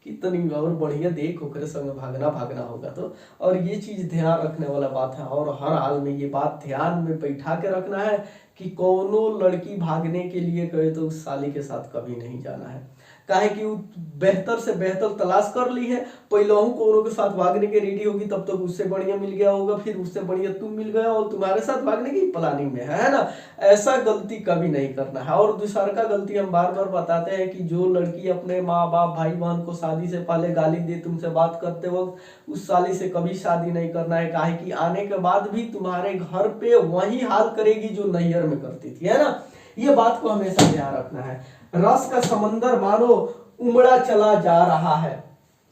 कि तनी और बढ़िया देख होकर संग भागना होगा तो। और ये चीज ध्यान रखने वाला बात है, और हर हाल में ये बात ध्यान में बैठा के रखना है कि कोनो लड़की भागने के लिए कहे तो उस साली के साथ कभी नहीं जाना है। काहे कि वो बेहतर से बेहतर तलाश कर ली है, पहले कोनो के साथ भागने के रेडी होगी, तब तक उससे बढ़िया मिल गया होगा, फिर उससे बढ़िया तुम मिल गया और तुम्हारे साथ भागने की प्लानिंग में है ना। ऐसा गलती कभी नहीं करना है। और दूसरा का गलती हम बार बार बताते हैं कि जो लड़की अपने माँ बाप भाई बहन को शादी से पहले गाली दे तुमसे बात करते वक्त, उस साली से कभी शादी नहीं करना है, काहे कि आने के बाद भी तुम्हारे घर पे वही हाल करेगी जो नैहर में करती थी, है ना। ये बात को हमेशा ध्यान रखना है। रस का समंदर मानो उमड़ा चला जा रहा है।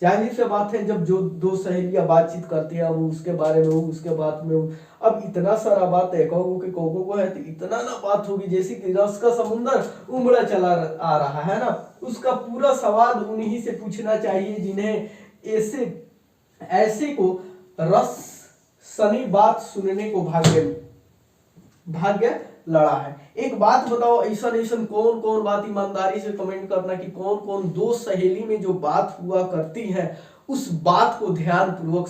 जाहिर सी बात है, जब जो दो सहेलियां बातचीत करती है, वो उसके बारे में, वो उसके बात में, अब इतना सारा बात है कोको के कोको को है, तो इतना ना बात होगी जैसे कि रस का समुंदर उमड़ा चला आ रहा है ना। उसका पूरा सवाल उन्हीं से पूछना चाहिए जिन्हें ऐसे को रस सनी बात सुनने को भाग्य लड़ा है। एक बात बताओ, ऐसा कौन कौन बात, ईमानदारी से कमेंट करना कि कौन कौन दो सहेली में जो बात हुआ करती है उस बात को ध्यान पूर्वक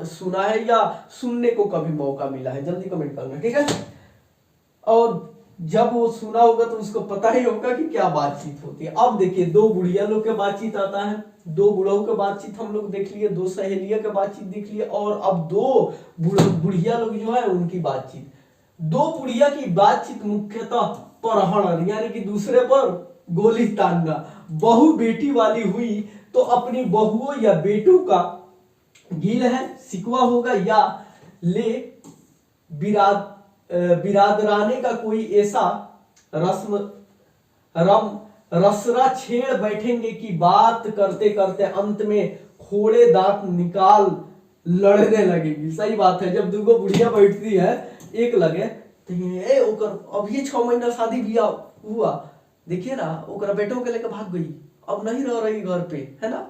सुना है या सुनने को कभी मौका मिला है, जल्दी कमेंट करना, ठीक है। और जब वो सुना होगा तो उसको पता ही होगा कि क्या बातचीत होती है। अब देखिए, दो बुढ़िया लोग के बातचीत आता है, दो बुढ़ों के बातचीत हम लोग देख लिए, दो सहेलियों के बातचीत देख लिए, और अब दो बुढ़िया लोग जो है उनकी बातचीत। दो बुढ़िया की बातचीत मुख्यतः परहरण यानी कि दूसरे पर गोली तानना। बहू बेटी वाली हुई तो अपनी बहुओं या बेटों का गिल है सिकवा होगा, या ले बिरादराने का कोई ऐसा रसरा छेड़ बैठेंगे कि बात करते करते अंत में खोड़े दांत निकाल लड़ने लगेगी। सही बात है, जब दूगो बुढ़िया बैठती है एक लगे तो ये ओकर अब ये 6 महीना शादी बियाह हुआ, देखिए ना, ओकरा बेटों के लेकर भाग गई, अब नहीं रह रही घर पे, है ना,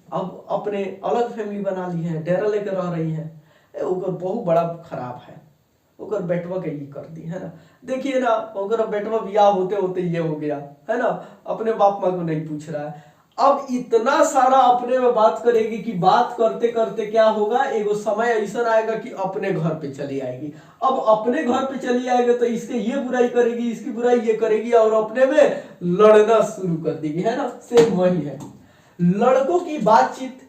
अब अपने अलग फैमिली बना ली है, डेरा लेकर रह रही है। ओकर बहुत बड़ा खराब है, ओकर बेटवा के ये कर दी, है ना। देखिए ना, ओकर बेटवा बियाह होते होते ये हो गया, है ना, अपने बाप माँ को नहीं पूछ रहा है। अब इतना सारा अपने में बात करेगी कि बात करते करते क्या होगा, एगो समय ऐसा आएगा कि अपने घर पे चली आएगी। अब अपने घर पे चली आएगी तो इसके ये बुराई करेगी, इसकी बुराई ये करेगी, और अपने में लड़ना शुरू कर देगी, है ना। सेम वही है। लड़कों की बातचीत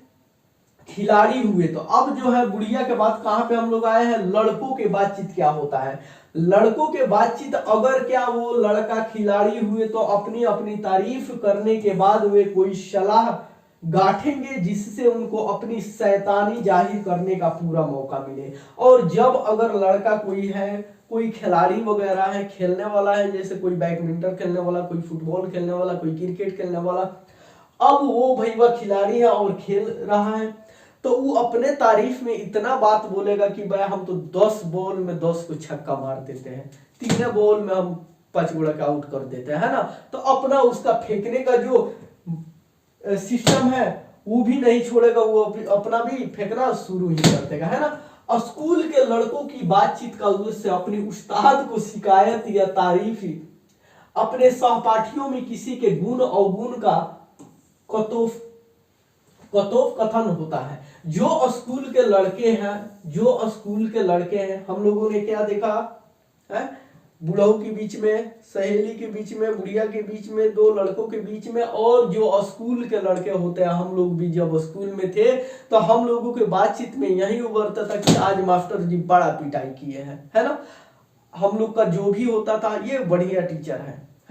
खिलाड़ी हुए तो अब जो है बुढ़िया के बाद कहां पे हम लोग आए हैं, लड़कों के बातचीत क्या होता है। लड़कों के बातचीत, अगर क्या वो लड़का खिलाड़ी हुए तो अपनी अपनी तारीफ करने के बाद वे कोई सलाह गांठेंगे जिससे उनको अपनी शैतानी जाहिर करने का पूरा मौका मिले। और जब अगर लड़का कोई है, कोई खिलाड़ी वगैरह है, खेलने वाला है, जैसे कोई बैडमिंटन खेलने वाला, कोई फुटबॉल खेलने वाला, कोई क्रिकेट खेलने वाला, अब वो भाई वह खिलाड़ी है और खेल रहा है, तो वो अपने तारीफ में इतना बात बोलेगा कि भाई हम तो 10 बॉल में 10 को छक्का मार देते हैं, 3 बॉल में हम 5 गुड़ा आउट कर देते हैं, है ना। तो अपना उसका फेंकने का जो सिस्टम है वो भी नहीं छोड़ेगा, वो अपना भी फेंकना शुरू ही कर देगा, है ना। स्कूल के लड़कों की बातचीत का उद्देश्य अपने उस्ताद को शिकायत या तारीफ, अपने सहपाठियों में किसी के गुण अवगुण का कतोफ कथन होता है। जो स्कूल के लड़के हैं, हम लोगों ने क्या देखा है, बुढ़ऊ के बीच में, सहेली के बीच में, बुढ़िया के बीच में, दो लड़कों के बीच में, और जो स्कूल के लड़के होते हैं, हम लोग भी जब स्कूल में थे तो हम लोगों के बातचीत में यही उभरता था कि आज मास्टर जी बड़ा पिटाई किए हैं, है ना। हम लोग का जो भी होता था, ये बढ़िया टीचर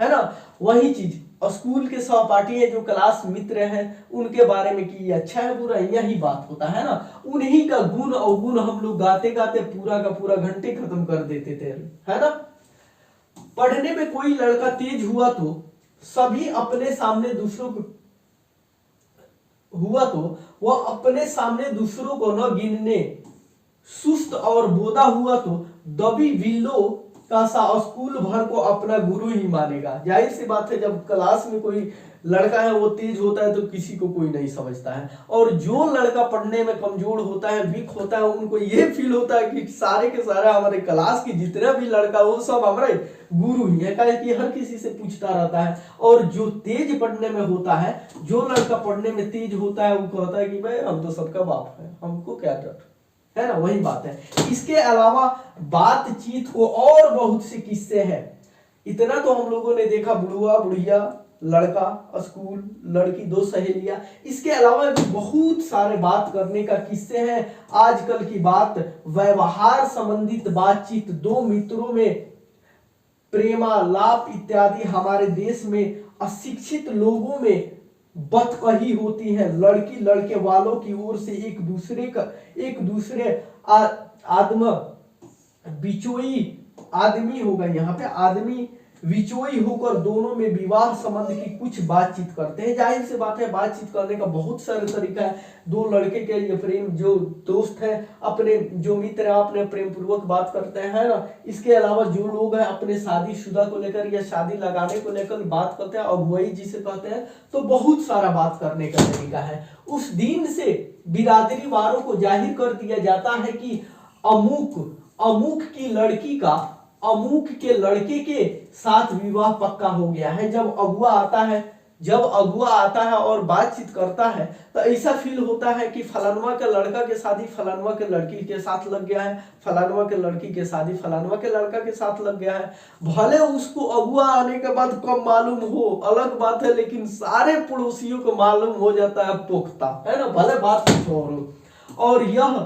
है ना। वही चीज स्कूल के सहपाठी है, जो क्लास मित्र हैं, उनके बारे में कि ये अच्छा है बुरा, यही बात होता है ना। उन्हीं का गुण अवगुण हम लोग गाते गाते पूरा का पूरा घंटे खत्म कर देते थे, है ना। पढ़ने में कोई लड़का तेज हुआ तो सभी अपने सामने दूसरों को वह अपने सामने दूसरों को न गिनने, सुस्त और बोधा हुआ तो दबी बिल्लो का सा स्कूल भर को अपना गुरु ही मानेगा। जाहिर सी बात है, जब क्लास में कोई लड़का है वो तेज होता है तो किसी को कोई नहीं समझता है, और जो लड़का पढ़ने में कमजोर होता है, वीक होता है, उनको ये फील होता है कि सारे के सारे हमारे क्लास की जितने भी लड़का वो सब हमारे गुरु ही है, कि हर किसी से पूछता रहता है। और जो तेज पढ़ने में होता है, जो लड़का पढ़ने में तेज होता है, वो कहता है कि भाई हम तो सबका बाप है, हमको क्या डर, है ना। वही बात है। इसके अलावा बातचीत को और बहुत से किस्से हैं। इतना तो हम लोगों ने देखा, बुढ़वा बुढ़िया लड़का स्कूल, लड़की दो सहेलियां। इसके अलावा भी बहुत सारे बात करने का किस्से हैं। आजकल की बात, व्यवहार संबंधित बातचीत, दो मित्रों में प्रेमालाप इत्यादि हमारे देश में अशिक्षित लोगों में बतकही होती है। लड़की लड़के वालों की ओर से एक दूसरे आदम बिचोई आदमी होगा, यहाँ पे आदमी विचोई होकर दोनों में विवाह संबंध की कुछ बातचीत करते हैं। जाहिर सी बात है, बातचीत करने का बहुत सारे तरीका है। दो लड़के के लिए प्रेम, जो दोस्त है अपने, जो मित्र है अपने प्रेम पूर्वक बात करते हैं ना। इसके अलावा जो लोग हैं अपने शादीशुदा को लेकर या शादी लगाने को लेकर बात करते हैं, अगुवाई जिसे कहते हैं। तो बहुत सारा बात करने का तरीका है। उस दिन से बिरादरी वालों को जाहिर कर दिया जाता है कि अमुक की लड़की का अमुक के लड़के के साथ विवाह पक्का हो गया है। जब अगुआ आता है और बातचीत करता है तो ऐसा फील होता है कि फलानवा के लड़का के शादी फलानवा के लड़की के साथ लग गया है, फलानवा के लड़की के शादी फलानवा के लड़का के साथ लग गया है। भले उसको अगुआ आने के बाद कब मालूम हो अलग बात है, लेकिन सारे पड़ोसियों को मालूम हो जाता है पुख्ता, है ना, भले बात कुछ और हो। और यह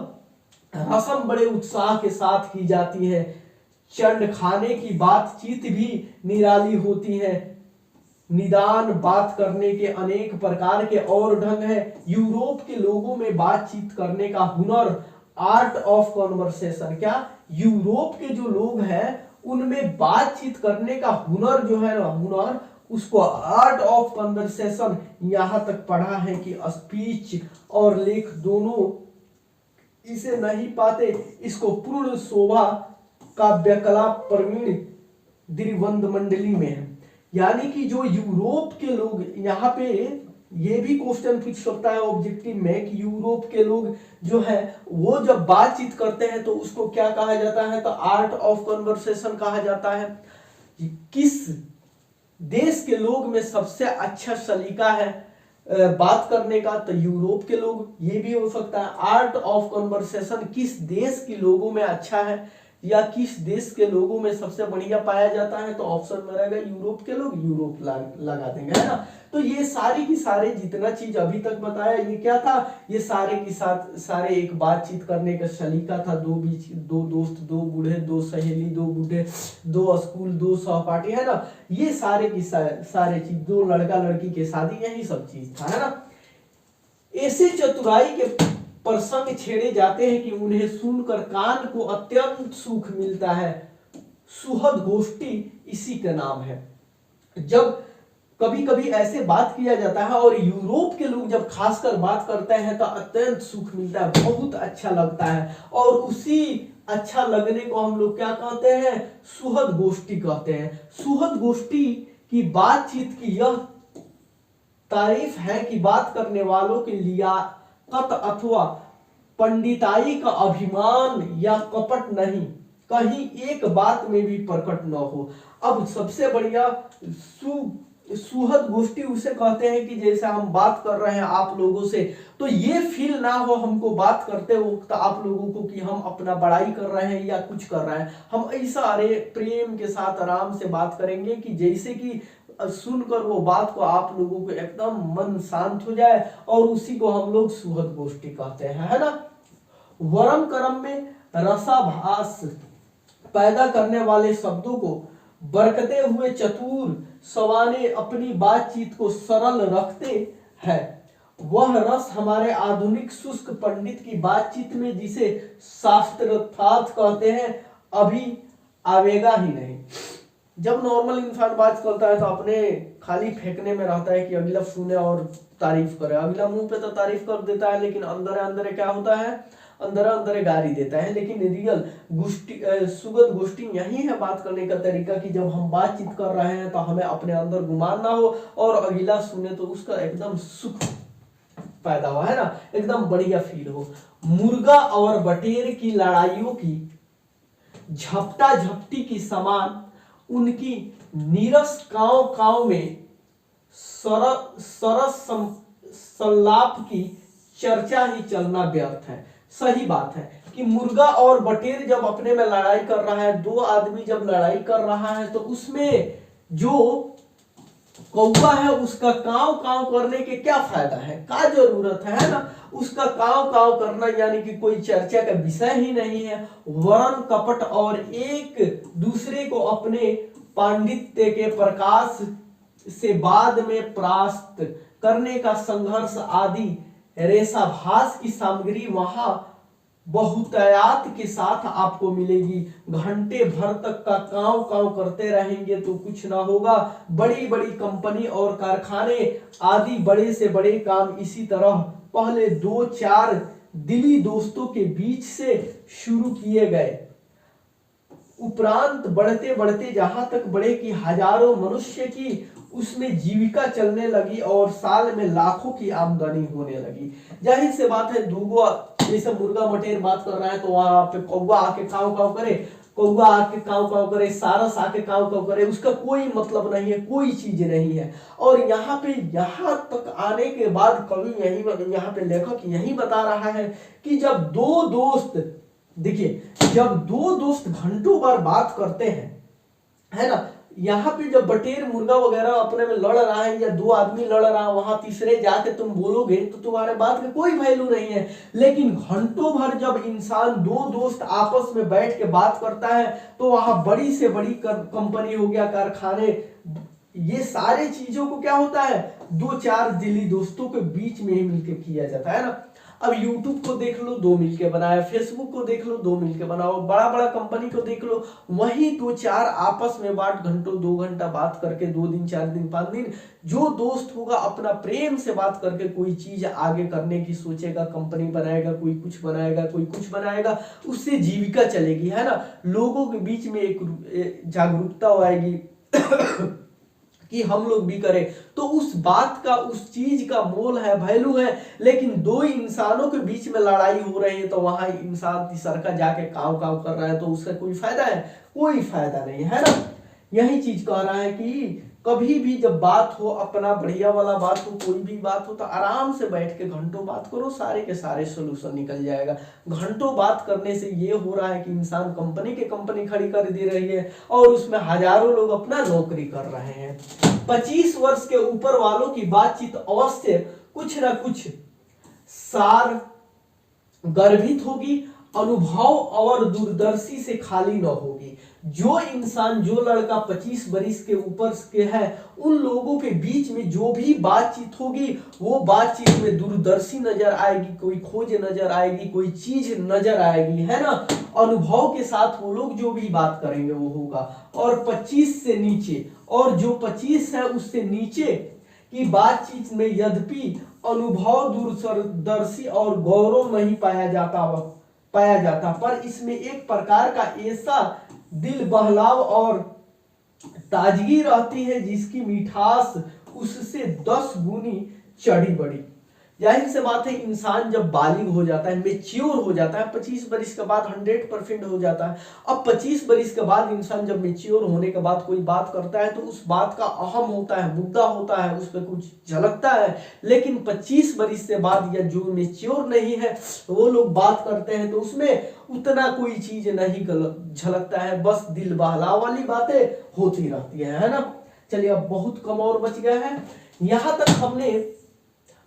रस्म बड़े उत्साह के साथ की जाती है। चंड खाने की बातचीत भी निराली होती है। निदान बात करने के अनेक प्रकार के और ढंग है। यूरोप के लोगों में बातचीत करने का हुनर, आर्ट ऑफ कॉन्वर्सेशन, क्या यूरोप के जो लोग हैं उनमें बातचीत करने का हुनर जो है ना, हुनर, उसको आर्ट ऑफ कॉन्वर्सेशन यहाँ तक पढ़ा है कि स्पीच और लेख दोनों इसे नहीं पाते। इसको पूर्ण शोभा काव्यकला प्रवीण द्विबंध मंडली में है। यानी कि जो यूरोप के लोग, यहाँ पे ये भी क्वेश्चन पूछ सकता है ऑब्जेक्टिव में कि यूरोप के लोग जो है वो जब बातचीत करते हैं तो उसको क्या कहा जाता है, तो आर्ट ऑफ कन्वर्सेशन कहा जाता है। किस देश के लोग में सबसे अच्छा सलीका है बात करने का, तो यूरोप के लोग। ये भी हो सकता है आर्ट ऑफ कन्वर्सेशन किस देश के लोगों में अच्छा है या किस देश के लोगों में सबसे बढ़िया पाया जाता है, तो ऑप्शन में रहेगा यूरोप के लोग, यूरोप लगा देंगे, है ना। तो ये सारी की सारे जितना चीज अभी तक बताया ये क्या था, ये सारे एक बातचीत करने का सलीका था। दो दोस्त, दो बूढ़े, दो सहेली, दो बूढ़े, दो स्कूल, दो सहपाठी, है ना। ये सारे की सारे चीज, दो लड़का लड़की के शादी, यही सब चीज था, है ना। ऐसे चतुराई के प्रसंग छेड़े जाते हैं कि उन्हें सुनकर कान को अत्यंत सुख मिलता है। सुहद गोष्ठी इसी का नाम है। जब कभी कभी ऐसे बात किया जाता है और यूरोप के लोग जब खासकर बात करते हैं तो अत्यंत सुख मिलता है, बहुत अच्छा लगता है। और उसी अच्छा लगने को हम लोग क्या कहते हैं, सुहद गोष्ठी कहते हैं। सुहद गोष्ठी की बातचीत की यह तारीफ है कि बात करने वालों के लियाकत अथवा पंडिताई का अभिमान या कपट नहीं, कहीं एक बात में भी प्रकट न हो। अब सबसे बढ़िया सुहद गोष्ठी उसे कहते हैं कि जैसे हम बात कर रहे हैं आप लोगों से, तो ये फील ना हो हमको बात करते वक्त आप लोगों को कि हम अपना बड़ाई कर रहे हैं या कुछ कर रहे हैं। हम ऐसा अरे प्रेम के साथ आराम से बात करेंगे कि जैसे कि सुनकर वो बात को आप लोगों को एकदम मन शांत हो जाए, और उसी को हम लोग सुहद गोष्ठी कहते हैं, है ना। वरम करम में रसाभास पैदा करने वाले शब्दों को बरकते हुए चतुर सवाने अपनी बातचीत को सरल रखते हैं। वह रस हमारे आधुनिक शुष्क पंडित की बातचीत में, जिसे शास्त्रार्थ कहते हैं, अभी आवेगा ही नहीं। जब नॉर्मल इंसान बात करता है तो अपने खाली फेंकने में रहता है कि अगला सुने और तारीफ करे, अगला मुंह पे तो तारीफ कर देता है लेकिन अंदर अंदर क्या होता है, अंदर अंदर गाली देता है। लेकिन रियल गोष्ठी, सुगत गोष्ठी यही है बात करने का तरीका कि जब हम बातचीत कर रहे हैं तो हमें अपने अंदर गुमान ना हो और अगला सुने तो उसका एकदम सुख पैदा हो, है ना, एकदम बढ़िया फील हो। मुर्गा और बटेर की लड़ाइयों की झपटा झपटी की समान उनकी नीरस काव काव में सरस संलाप की चर्चा ही चलना व्यर्थ है। सही बात है कि मुर्गा और बटेर जब अपने में लड़ाई कर रहा है, दो आदमी जब लड़ाई कर रहा है तो उसमें जो कौवा है उसका काव काव करने के क्या फायदा है, क्या जरूरत है ना। उसका काव काव करना यानी कि कोई चर्चा का विषय ही नहीं है। वर्ण कपट और एक दूसरे को अपने पांडित्य के प्रकाश से बाद में परास्त करने का संघर्ष आदि रेशाभास की सामग्री वहां बहुतायत के साथ आपको मिलेगी। घंटे भर तक का काव काव करते रहेंगे तो कुछ ना होगा। बड़ी बड़ी कंपनी और कारखाने आदि बड़े से बड़े काम इसी तरह पहले 2-4 दिली दोस्तों के बीच से शुरू किए गए, उपरांत बढ़ते बढ़ते जहां तक बढ़े कि हजारों मनुष्य की उसमें जीविका चलने लगी और साल में लाखों की आमदनी होने लगी। जाहिर से बात है, दूगो जैसे मुर्गा मटेर बात कर रहा है तो वहां पे कौवा आके काव काव करे, कौवा आके काव काव करे, सारस आके काव काव करे, उसका कोई मतलब नहीं है, कोई चीज नहीं है। और यहाँ पे यहाँ तक आने के बाद कवि यहाँ पे लेखक यही बता रहा है कि जब दो दोस्त, देखिए, जब दो दोस्त घंटों बार बात करते हैं, है ना, यहाँ पे जब बटेर मुर्गा वगैरह अपने में लड़ रहा है या दो आदमी लड़ रहा है, वहां तीसरे जाके तुम बोलोगे तो तुम्हारे बात का कोई वैल्यू नहीं है। लेकिन घंटों भर जब इंसान दो दोस्त आपस में बैठ के बात करता है तो वहां बड़ी से बड़ी कंपनी हो गया, कारखाने, ये सारे चीजों को क्या होता है, 2-4 दिली दोस्तों के बीच में ही मिलकर किया जाता है ना। अब YouTube को देख लो, 2 मिलके बनाया, फेसबुक को देख लो, 2 मिलके बनाओ, बड़ा बड़ा कंपनी को देख लो, वही 2-4 आपस में बात घंटों 2 घंटा बात करके 2 दिन 4 दिन 5 दिन जो दोस्त होगा अपना प्रेम से बात करके कोई चीज आगे करने की सोचेगा, कंपनी बनाएगा, कोई कुछ बनाएगा, कोई कुछ बनाएगा, उससे जीविका चलेगी, है ना। लोगों के बीच में एक जागरूकता आएगी कि हम लोग भी करें, तो उस बात का, उस चीज का मोल है, वैल्यू है। लेकिन दो इंसानों के बीच में लड़ाई हो रही है तो वहां इंसान तीसर का जाके काव काव कर रहा है तो उसका कोई फायदा है, कोई फायदा नहीं है ना। यही चीज कह रहा है कि कभी भी जब बात हो, अपना बढ़िया वाला बात हो, कोई भी बात हो, तो आराम से बैठ के घंटों बात करो, सारे के सारे सोल्यूशन निकल जाएगा। घंटों बात करने से ये हो रहा है कि इंसान कंपनी खड़ी कर दे रही है और उसमें हजारों लोग अपना नौकरी कर रहे हैं। 25 वर्ष के ऊपर वालों की बातचीत अवश्य कुछ ना कुछ सार गर्भित होगी, अनुभव और दूरदर्शी से खाली न होगी। जो इंसान, जो लड़का 25 बरिस के ऊपर के है, उन लोगों के बीच में जो भी बातचीत होगी वो बातचीत में दूरदर्शी नजर आएगी, कोई खोज नजर आएगी, कोई चीज नजर आएगी, है ना। अनुभव के साथ वो लोग जो भी बात करेंगे वो होगा। और 25 से नीचे, और जो 25 है उससे नीचे की बातचीत में यद्यपि अनुभव दूरदर्शी और गौरव नहीं पाया जाता, पर इसमें एक प्रकार का ऐसा दिल बहलाव और ताजगी रहती है जिसकी मिठास उससे 10 गुनी चढ़ी बढ़ी। जाहिर से बात है, इंसान जब बालिग हो जाता है, मेच्योर हो जाता है, 25 बरिस के बाद 100% हो जाता है। अब 25 बरिस के बाद इंसान जब मेच्योर होने के बाद कोई बात करता है तो उस बात का अहम होता है, मुद्दा होता है, उस पर कुछ झलकता है। लेकिन 25 बरिस से बाद या जो मेच्योर नहीं है वो लोग बात करते हैं तो उसमें उतना कोई चीज नहीं झलकता है, बस दिल बहलाव वाली बातें होती रहती है ना। चलिए, अब बहुत कम और बच गया है। यहां तक हमने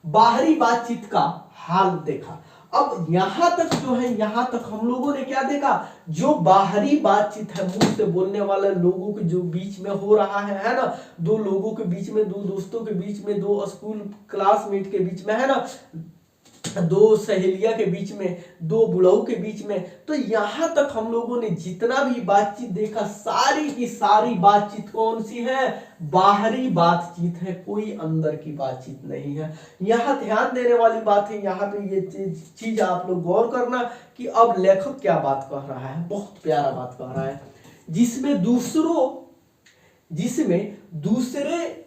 बाहरी बातचीत का हाल देखा। अब यहां तक जो है, यहां तक हम लोगों ने क्या देखा, जो बाहरी बातचीत है, मुंह से बोलने वाले लोगों के जो बीच में हो रहा है ना, दो लोगों के बीच में, दो दोस्तों के बीच में, दो स्कूल क्लासमेट के बीच में, है ना, दो सहेलिया के बीच में, दो बुढ़ऊ के बीच में। तो यहां तक हम लोगों ने जितना भी बातचीत देखा, सारी की सारी बातचीत कौन सी है, बाहरी बातचीत है, कोई अंदर की बातचीत नहीं है। यहां ध्यान देने वाली बात है, यहाँ पे ये चीज आप लोग गौर करना कि अब लेखक क्या बात कह रहा है। बहुत प्यारा बात कह रहा है, जिसमें दूसरे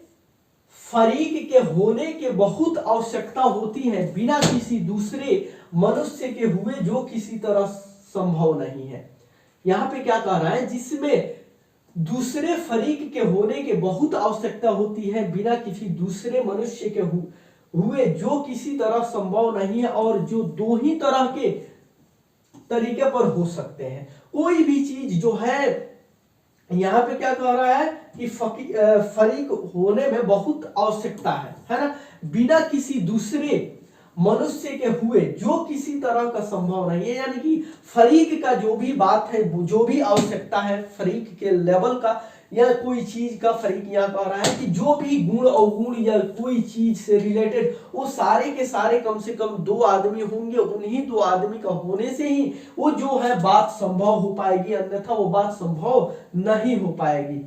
फरीक के होने के बहुत आवश्यकता होती है, बिना किसी दूसरे मनुष्य के हुए जो किसी तरह संभव नहीं है। यहां पे क्या कह रहा है, जिसमें दूसरे फरीक के होने के बहुत आवश्यकता होती है, बिना किसी दूसरे मनुष्य के हुए जो किसी तरह संभव नहीं है, और जो दो ही तरह के तरीके पर हो सकते हैं। कोई भी चीज जो है यहाँ पे क्या कह रहा है कि फरीक होने में बहुत आवश्यकता है ना, बिना किसी दूसरे मनुष्य के हुए जो किसी तरह का संभव नहीं है। यानी कि फरीक का जो भी बात है, जो भी आवश्यकता है फरीक के लेवल का या कोई चीज का, फरीक यहाँ कह रहा है कि जो भी गुण अवगुण या कोई चीज से रिलेटेड वो सारे के सारे कम से कम दो आदमी होंगे, उन्हीं दो आदमी का होने से ही वो जो है बात संभव हो पाएगी, अन्यथा वो बात संभव नहीं हो पाएगी।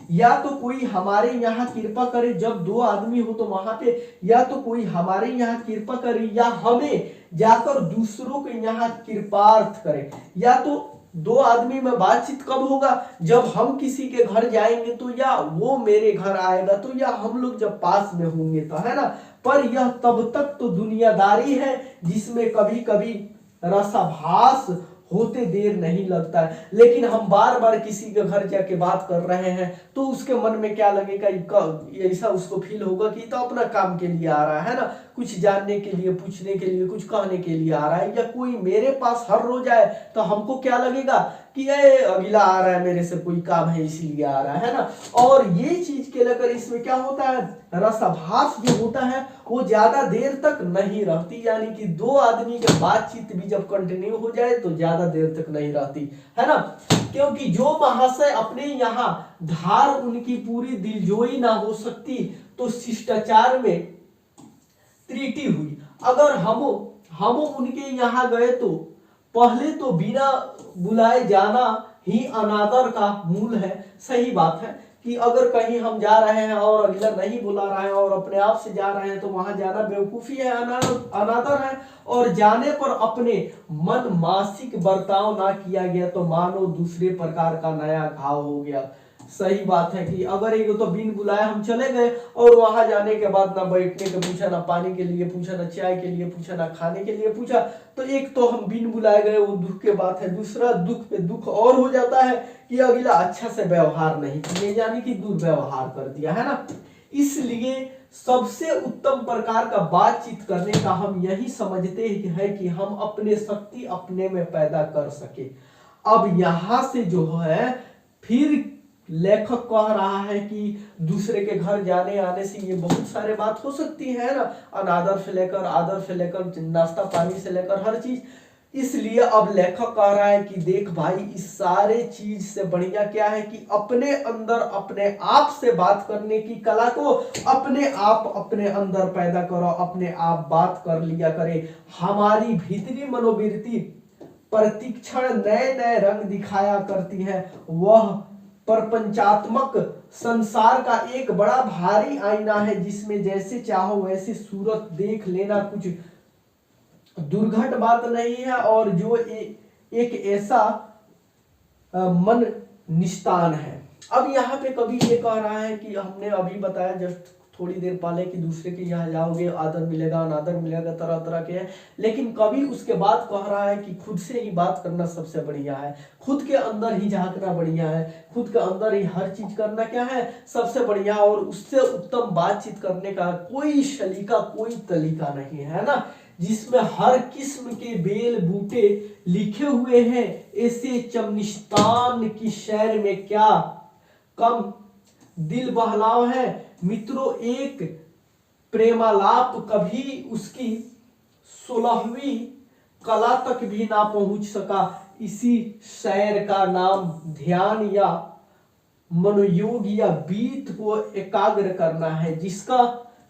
या तो कोई हमारे यहाँ कृपा करे, जब दो आदमी हो तो वहां पे या तो कोई हमारे यहाँ कृपा करे या हमें जाकर दूसरों के यहाँ कृपार्थ करे। या तो दो आदमी में बातचीत कब होगा, जब हम किसी के घर जाएंगे तो, या वो मेरे घर आएगा तो, या हम लोग जब पास में होंगे तो, है ना। पर यह तब तक तो दुनियादारी है जिसमें कभी कभी रसाभास होते देर नहीं लगता है। लेकिन हम बार बार किसी के घर जाके बात कर रहे हैं तो उसके मन में क्या लगेगा, ऐसा उसको फील होगा कि तो अपना काम के लिए आ रहा है ना, कुछ जानने के लिए, पूछने के लिए, कुछ कहने के लिए आ रहा है। या कोई मेरे पास हर रोज आए तो हमको क्या लगेगा कि ये अगला आ रहा है, मेरे से कोई काम है इसलिए आ रहा है ना। और ये चीज के लेकर इसमें क्या होता है, रसाभास जो होता है वो ज्यादा देर तक नहीं रहती। यानी कि दो आदमी की बातचीत भी जब कंटिन्यू हो जाए तो ज्यादा देर तक नहीं रहती, है ना। क्योंकि जो महाशय अपने यहाँ धार उनकी पूरी दिलजोई ना हो सकती तो शिष्टाचार में त्रुटि हुई। अगर हम उनके यहाँ गए तो पहले तो बिना बुलाए जाना ही अनादर का मूल है। सही बात है कि अगर कहीं हम जा रहे हैं और अगला नहीं बुला रहा है और अपने आप से जा रहे हैं तो वहां जाना बेवकूफी है, अनादर है। और जाने पर अपने मन मासिक बर्ताव ना किया गया तो मानो दूसरे प्रकार का नया घाव हो गया। सही बात है कि अगर एक तो बिन बुलाए हम चले गए और वहां जाने के बाद ना बैठने के पूछा, ना पानी के लिए पूछा, ना चाय के लिए पूछा, ना खाने के लिए पूछा, तो एक तो हम बिन बुलाए गए, वो दुख की बात है। दूसरा दुख पे दुख और हो जाता है कि अगला अच्छा से व्यवहार नहीं किए, यानी कि दुर्व्यवहार कर दिया, है ना। इसलिए सबसे उत्तम प्रकार का बातचीत करने का हम यही समझते हैं कि हम अपने शक्ति अपने में पैदा कर सके। अब यहां से जो है फिर लेखक कह रहा है कि दूसरे के घर जाने आने से ये बहुत सारे बात हो सकती है ना, अनादर से लेकर आदर से लेकर नाश्ता पानी से लेकर हर चीज। इसलिए अब लेखक कह रहा है कि देख भाई, इस सारे चीज से बढ़िया क्या है कि अपने अंदर अपने आप से बात करने की कला को अपने आप अपने अंदर पैदा करो, अपने आप बात कर लिया करे। हमारी भीतरी मनोवृत्ति प्रतिक्षण नए नए रंग दिखाया करती है। वह प्रपंचात्मक संसार का एक बड़ा भारी आईना है जिसमें जैसे चाहो वैसे सूरत देख लेना कुछ दुर्घट बात नहीं है, और जो एक ऐसा मन निस्तान है। अब यहाँ पे कभी ये कह रहा है कि हमने अभी बताया जस्ट थोड़ी देर पहले कि दूसरे के यहाँ जाओगे आदर मिलेगा, अनादर मिलेगा, तरह तरह के हैं। लेकिन कभी उसके बाद कह रहा है कि खुद से ही बात करना सबसे बढ़िया है, खुद के अंदर ही झांकना बढ़िया है, खुद के अंदर ही हर चीज करना क्या है सबसे बढ़िया। और उससे उत्तम बातचीत करने का कोई सलीका, कोई तरीका नहीं है ना, जिसमें हर किस्म के बेल बूटे लिखे हुए हैं। ऐसे चमनिस्तान की शैर में क्या कम दिल बहलाव है मित्रों। एक प्रेमालाप कभी उसकी 16वीं कला तक भी ना पहुंच सका। इसी शैर का नाम ध्यान या मनोयोग या बीत को एकाग्र करना है, जिसका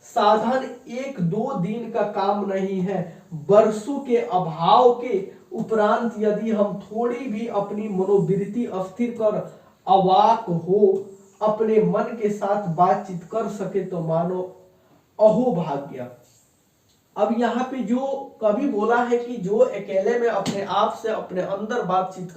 साधन एक दो दिन का काम नहीं है। वर्षों के अभाव के उपरांत यदि हम थोड़ी भी अपनी मनोवृत्ति स्थिर कर अवाक हो अपने मन के साथ बातचीत कर सके तो मानो अहो भाग्य। अब यहाँ पे जो कवि बोला है कि जो अकेले में अपने आप से अपने अंदर बातचीत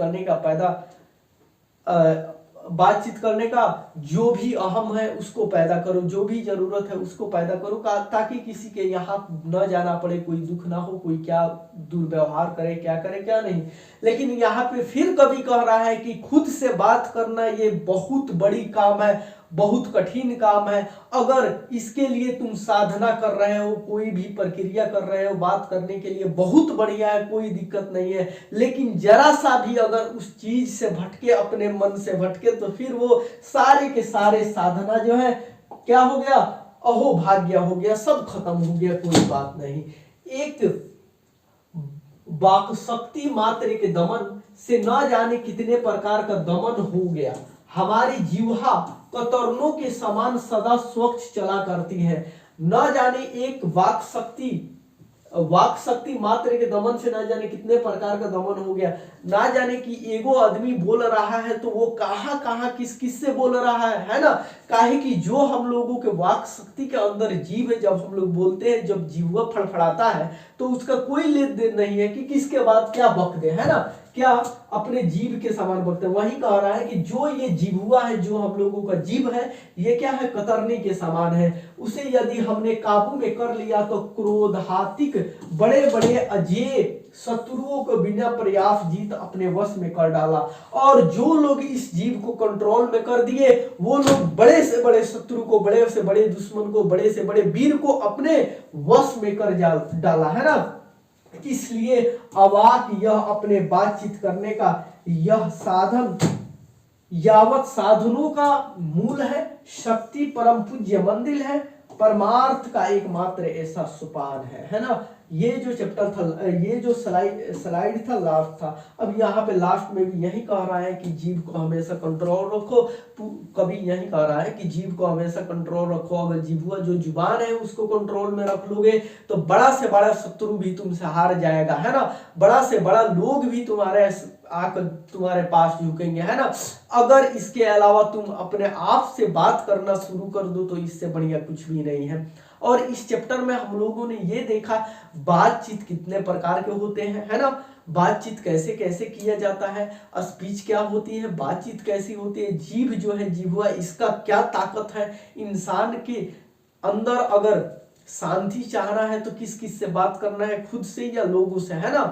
करने का जो भी अहम है उसको पैदा करो, जो भी जरूरत है उसको पैदा करो, ताकि किसी के यहाँ न जाना पड़े, कोई दुख ना हो, कोई क्या दुर्व्यवहार करे, क्या करे क्या नहीं। लेकिन यहाँ पे फिर कभी कह रहा है कि खुद से बात करना ये बहुत बड़ी काम है बहुत कठिन काम है। अगर इसके लिए तुम साधना कर रहे हो, कोई भी प्रक्रिया कर रहे हो, बात करने के लिए बहुत बढ़िया है, कोई दिक्कत नहीं है, लेकिन जरा सा भी अगर उस चीज से भटके, अपने मन से भटके, तो फिर वो सारे के सारे साधना जो है क्या हो गया, अहो भाग्य हो गया, सब खत्म हो गया, कोई बात नहीं। एक वाक शक्ति मात्र के दमन से न जाने कितने प्रकार का दमन हो गया। हमारी जीवा कतरनों के समान सदा स्वच्छ चला करती है। न जाने एक वाक शक्ति मात्र के दमन से ना जाने कितने प्रकार का दमन हो गया। ना जाने कि एगो आदमी बोल रहा है तो वो कहां कहां किस किस से बोल रहा है ना। काहे कि जो हम लोगों के वाक शक्ति के अंदर जीव है, जब हम लोग बोलते हैं, जब जीवा फड़फड़ाता है तो उसका कोई लेन देन नहीं है कि किसके बाद क्या बक दे, है ना, क्या अपने जीव के समान बकते हैं। वही कह रहा है कि जो ये जीवा है, जो हम लोगों का जीव है, ये क्या है, कतरनी के समान है। उसे यदि हमने काबू में कर लिया तो क्रोधातिक बड़े बड़े अजेय शत्रुओं को बिना प्रयास जीत अपने वश में कर डाला। और जो लोग इस जीव को कंट्रोल में कर दिए, वो लोग बड़े से बड़े शत्रु को, बड़े से बड़े दुश्मन को, बड़े से बड़े वीर को अपने वश में कर डाला, है ना। इसलिए अवाक यह अपने बातचीत करने का यह साधन यावत साधनों का मूल है, शक्ति परम पूज्य मंदिर है, परमार्थ का एकमात्र ऐसा सोपान है ना। ये जो चैप्टर था, ये जो स्लाइड था लास्ट था। अब यहाँ पे लास्ट में भी यही कह रहा है कि जीव को हमेशा कंट्रोल रखो। कभी यही कह रहा है कि जीव को हमेशा कंट्रोल रखो। अगर जीवा जो जुबान है उसको कंट्रोल में रख लोगे तो बड़ा से बड़ा शत्रु भी तुमसे हार जाएगा, है ना। बड़ा से बड़ा लोग भी तुम्हारे आकर तुम्हारे पास झुकेंगे, है ना। अगर इसके अलावा तुम अपने आप से बात करना शुरू कर दो तो इससे बढ़िया कुछ भी नहीं है। और इस चैप्टर में हम लोगों ने ये देखा बातचीत कितने प्रकार के होते हैं, है ना। बातचीत कैसे कैसे किया जाता है, स्पीच क्या होती है, बातचीत कैसी होती है, जीव जो है, जीवा, इसका क्या ताकत है। इंसान के अंदर अगर शांति चाहना है तो किस किस से बात करना है, खुद से या लोगों से, है ना।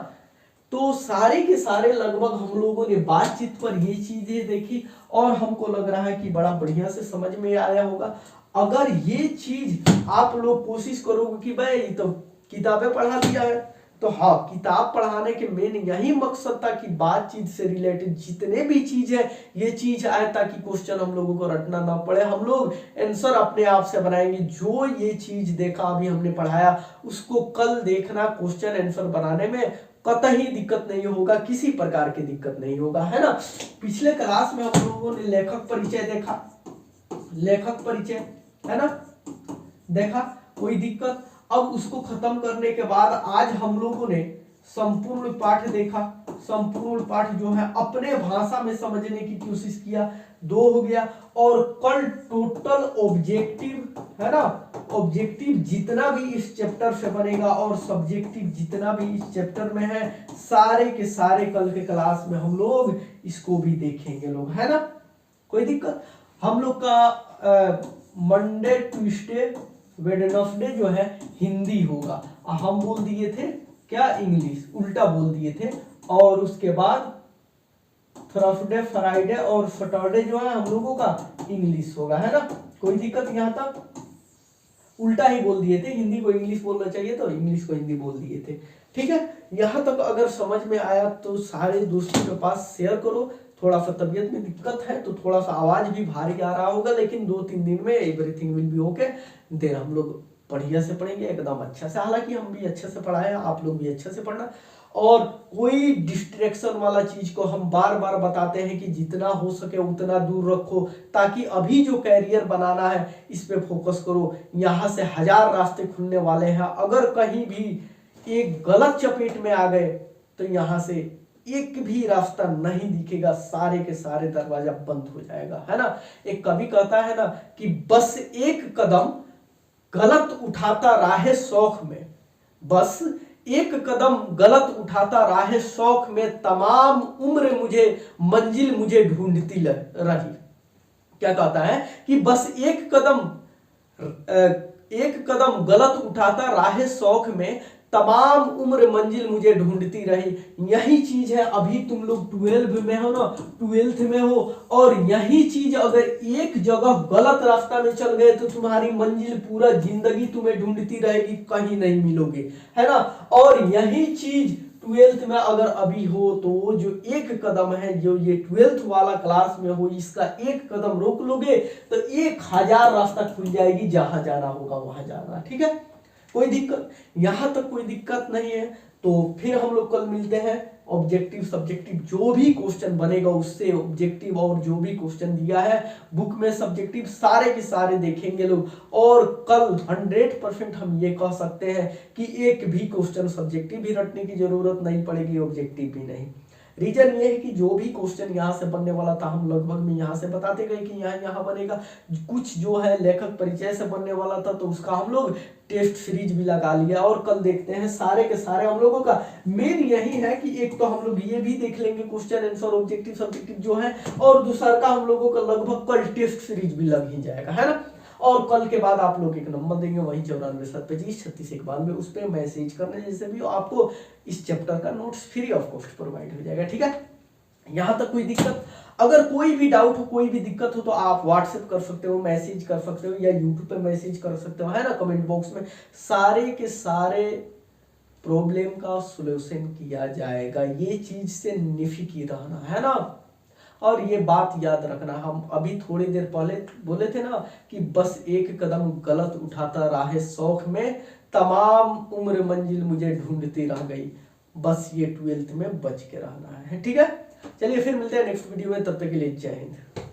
तो सारे के सारे लगभग हम लोगों ने बातचीत पर ये चीजें देखी और हमको लग रहा है कि बड़ा बढ़िया से समझ में आया होगा। अगर ये चीज आप लोग कोशिश करोगे कि भाई तो किताबें पढ़ा दिया है, तो हाँ, किताब पढ़ाने के मेन यही मकसद था कि बातचीत से रिलेटेड जितने भी चीज है ये चीज आए, ताकि क्वेश्चन हम लोगों को रटना ना पड़े, हम लोग आंसर अपने आप से बनाएंगे। जो ये चीज देखा अभी हमने पढ़ाया उसको कल देखना, क्वेश्चन आंसर बनाने में कतई दिक्कत नहीं होगा, किसी प्रकार की दिक्कत नहीं होगा, है ना। पिछले क्लास में हम लोगों ने लेखक परिचय देखा, लेखक परिचय, है ना, देखा, कोई दिक्कत। अब उसको खत्म करने के बाद आज हम लोगों ने संपूर्ण पाठ देखा। संपूर्ण पाठ जो है अपने भाषा में समझने की कोशिश किया, 2 हो गया। और कल टोटल ऑब्जेक्टिव, है ना, ऑब्जेक्टिव जितना भी इस चैप्टर से बनेगा और सब्जेक्टिव जितना भी इस चैप्टर में है, सारे के सारे कल के क्लास में हम लोग इसको भी देखेंगे लोग, है ना। कोई दिक्कत। हम लोग का मंडे ट्यूसडे वेडनेसडे जो है हिंदी होगा, हम बोल दिए थे क्या, इंग्लिश, उल्टा बोल दिए थे। और उसके बाद थर्सडे फ्राइडे और सैटरडे जो है हम लोगों का इंग्लिश होगा, है ना। कोई दिक्कत। यहाँ तक उल्टा ही बोल दिए थे, हिंदी को इंग्लिश बोलना चाहिए तो इंग्लिश को हिंदी बोल दिए थे, ठीक है। यहाँ तक अगर समझ में आया तो सारे दोस्तों के पास शेयर करो। थोड़ा सा तबीयत में दिक्कत है तो थोड़ा सा आवाज भी भारी आ रहा होगा, लेकिन 2-3 दिन में everything will be okay. Then हम लोग बढ़िया से पढ़ेंगे, एकदम अच्छा से। हालांकि हम भी अच्छे से पढ़ाए, आप लोग भी अच्छे से पढ़ना। और कोई डिस्ट्रैक्शन वाला चीज को हम बार बार बताते हैं कि जितना हो सके उतना दूर रखो, ताकि अभी जो कैरियर बनाना है इस पे फोकस करो। यहाँ से 1000 रास्ते खुलने वाले हैं, अगर कहीं भी एक गलत चपेट में आ गए तो यहाँ से एक भी रास्ता नहीं दिखेगा, सारे के सारे दरवाजा बंद हो जाएगा, है ना। एक कवि कहता है ना कि बस एक कदम गलत उठाता राहे शौक में, बस एक कदम गलत उठाता राहे शौक में, तमाम उम्र मुझे मंजिल मुझे ढूंढती रही। क्या कहता है कि बस एक कदम गलत उठाता राहे शौक में, तमाम उम्र मंजिल मुझे ढूंढती रही। यही चीज है, अभी तुम लोग 12 में हो ना, 12th में हो, और यही चीज अगर एक जगह गलत रास्ता में चल गए तो तुम्हारी मंजिल पूरा जिंदगी तुम्हें ढूंढती रहेगी, कहीं नहीं मिलोगे, है ना। और यही चीज 12th में अगर अभी हो तो जो एक कदम है, जो ये 12th वाला क्लास में हो, इसका एक कदम रोक लोगे तो 1000 रास्ता खुल जाएगी, जहां जाना होगा वहां जाना। ठीक है, कोई दिक्कत, यहां तक कोई दिक्कत नहीं है। तो फिर हम लोग कल मिलते हैं। ऑब्जेक्टिव सब्जेक्टिव जो भी क्वेश्चन बनेगा उससे ऑब्जेक्टिव और जो भी क्वेश्चन दिया है बुक में सब्जेक्टिव सारे के सारे देखेंगे लोग। और कल 100% हम ये कह सकते हैं कि एक भी क्वेश्चन सब्जेक्टिव भी रटने की जरूरत नहीं पड़ेगी, ऑब्जेक्टिव भी नहीं। रीजन ये है कि जो भी क्वेश्चन यहाँ से बनने वाला था हम लगभग में यहाँ से बताते गए कि यहाँ बनेगा। कुछ जो है लेखक परिचय से बनने वाला था तो उसका हम लोग टेस्ट सीरीज भी लगा लिया। और कल देखते हैं सारे के सारे हम लोगों का मेन यही है कि एक तो हम लोग ये भी देख लेंगे क्वेश्चन आंसर ऑब्जेक्टिव सब्जेक्टिव जो है, और दूसरा का हम लोगों का लगभग कल टेस्ट सीरीज भी लग ही जाएगा, है ना। और कल के बाद आप लोग एक नंबर देंगे वही 94-725-3691, उस पर मैसेज करने जैसे भी आपको इस चैप्टर का notes free of cost provide हो जाएगा। ठीक है, यहां तक कोई दिक्कत, अगर कोई भी डाउट हो, कोई भी दिक्कत हो तो आप व्हाट्सएप कर सकते हो, मैसेज कर सकते हो, या यूट्यूब पे मैसेज कर सकते हो, है ना, कमेंट बॉक्स में। सारे के सारे प्रॉब्लम का सॉल्यूशन किया जाएगा, ये चीज से निफिकी रहना, है ना। और ये बात याद रखना, हम अभी थोड़ी देर पहले बोले थे ना कि बस एक कदम गलत उठाता राहे शौक में, तमाम उम्र मंजिल मुझे ढूंढती रह गई। बस ये 12th में बच के रहना है। ठीक है, चलिए फिर मिलते हैं नेक्स्ट वीडियो में, तब तक के लिए जय हिंद।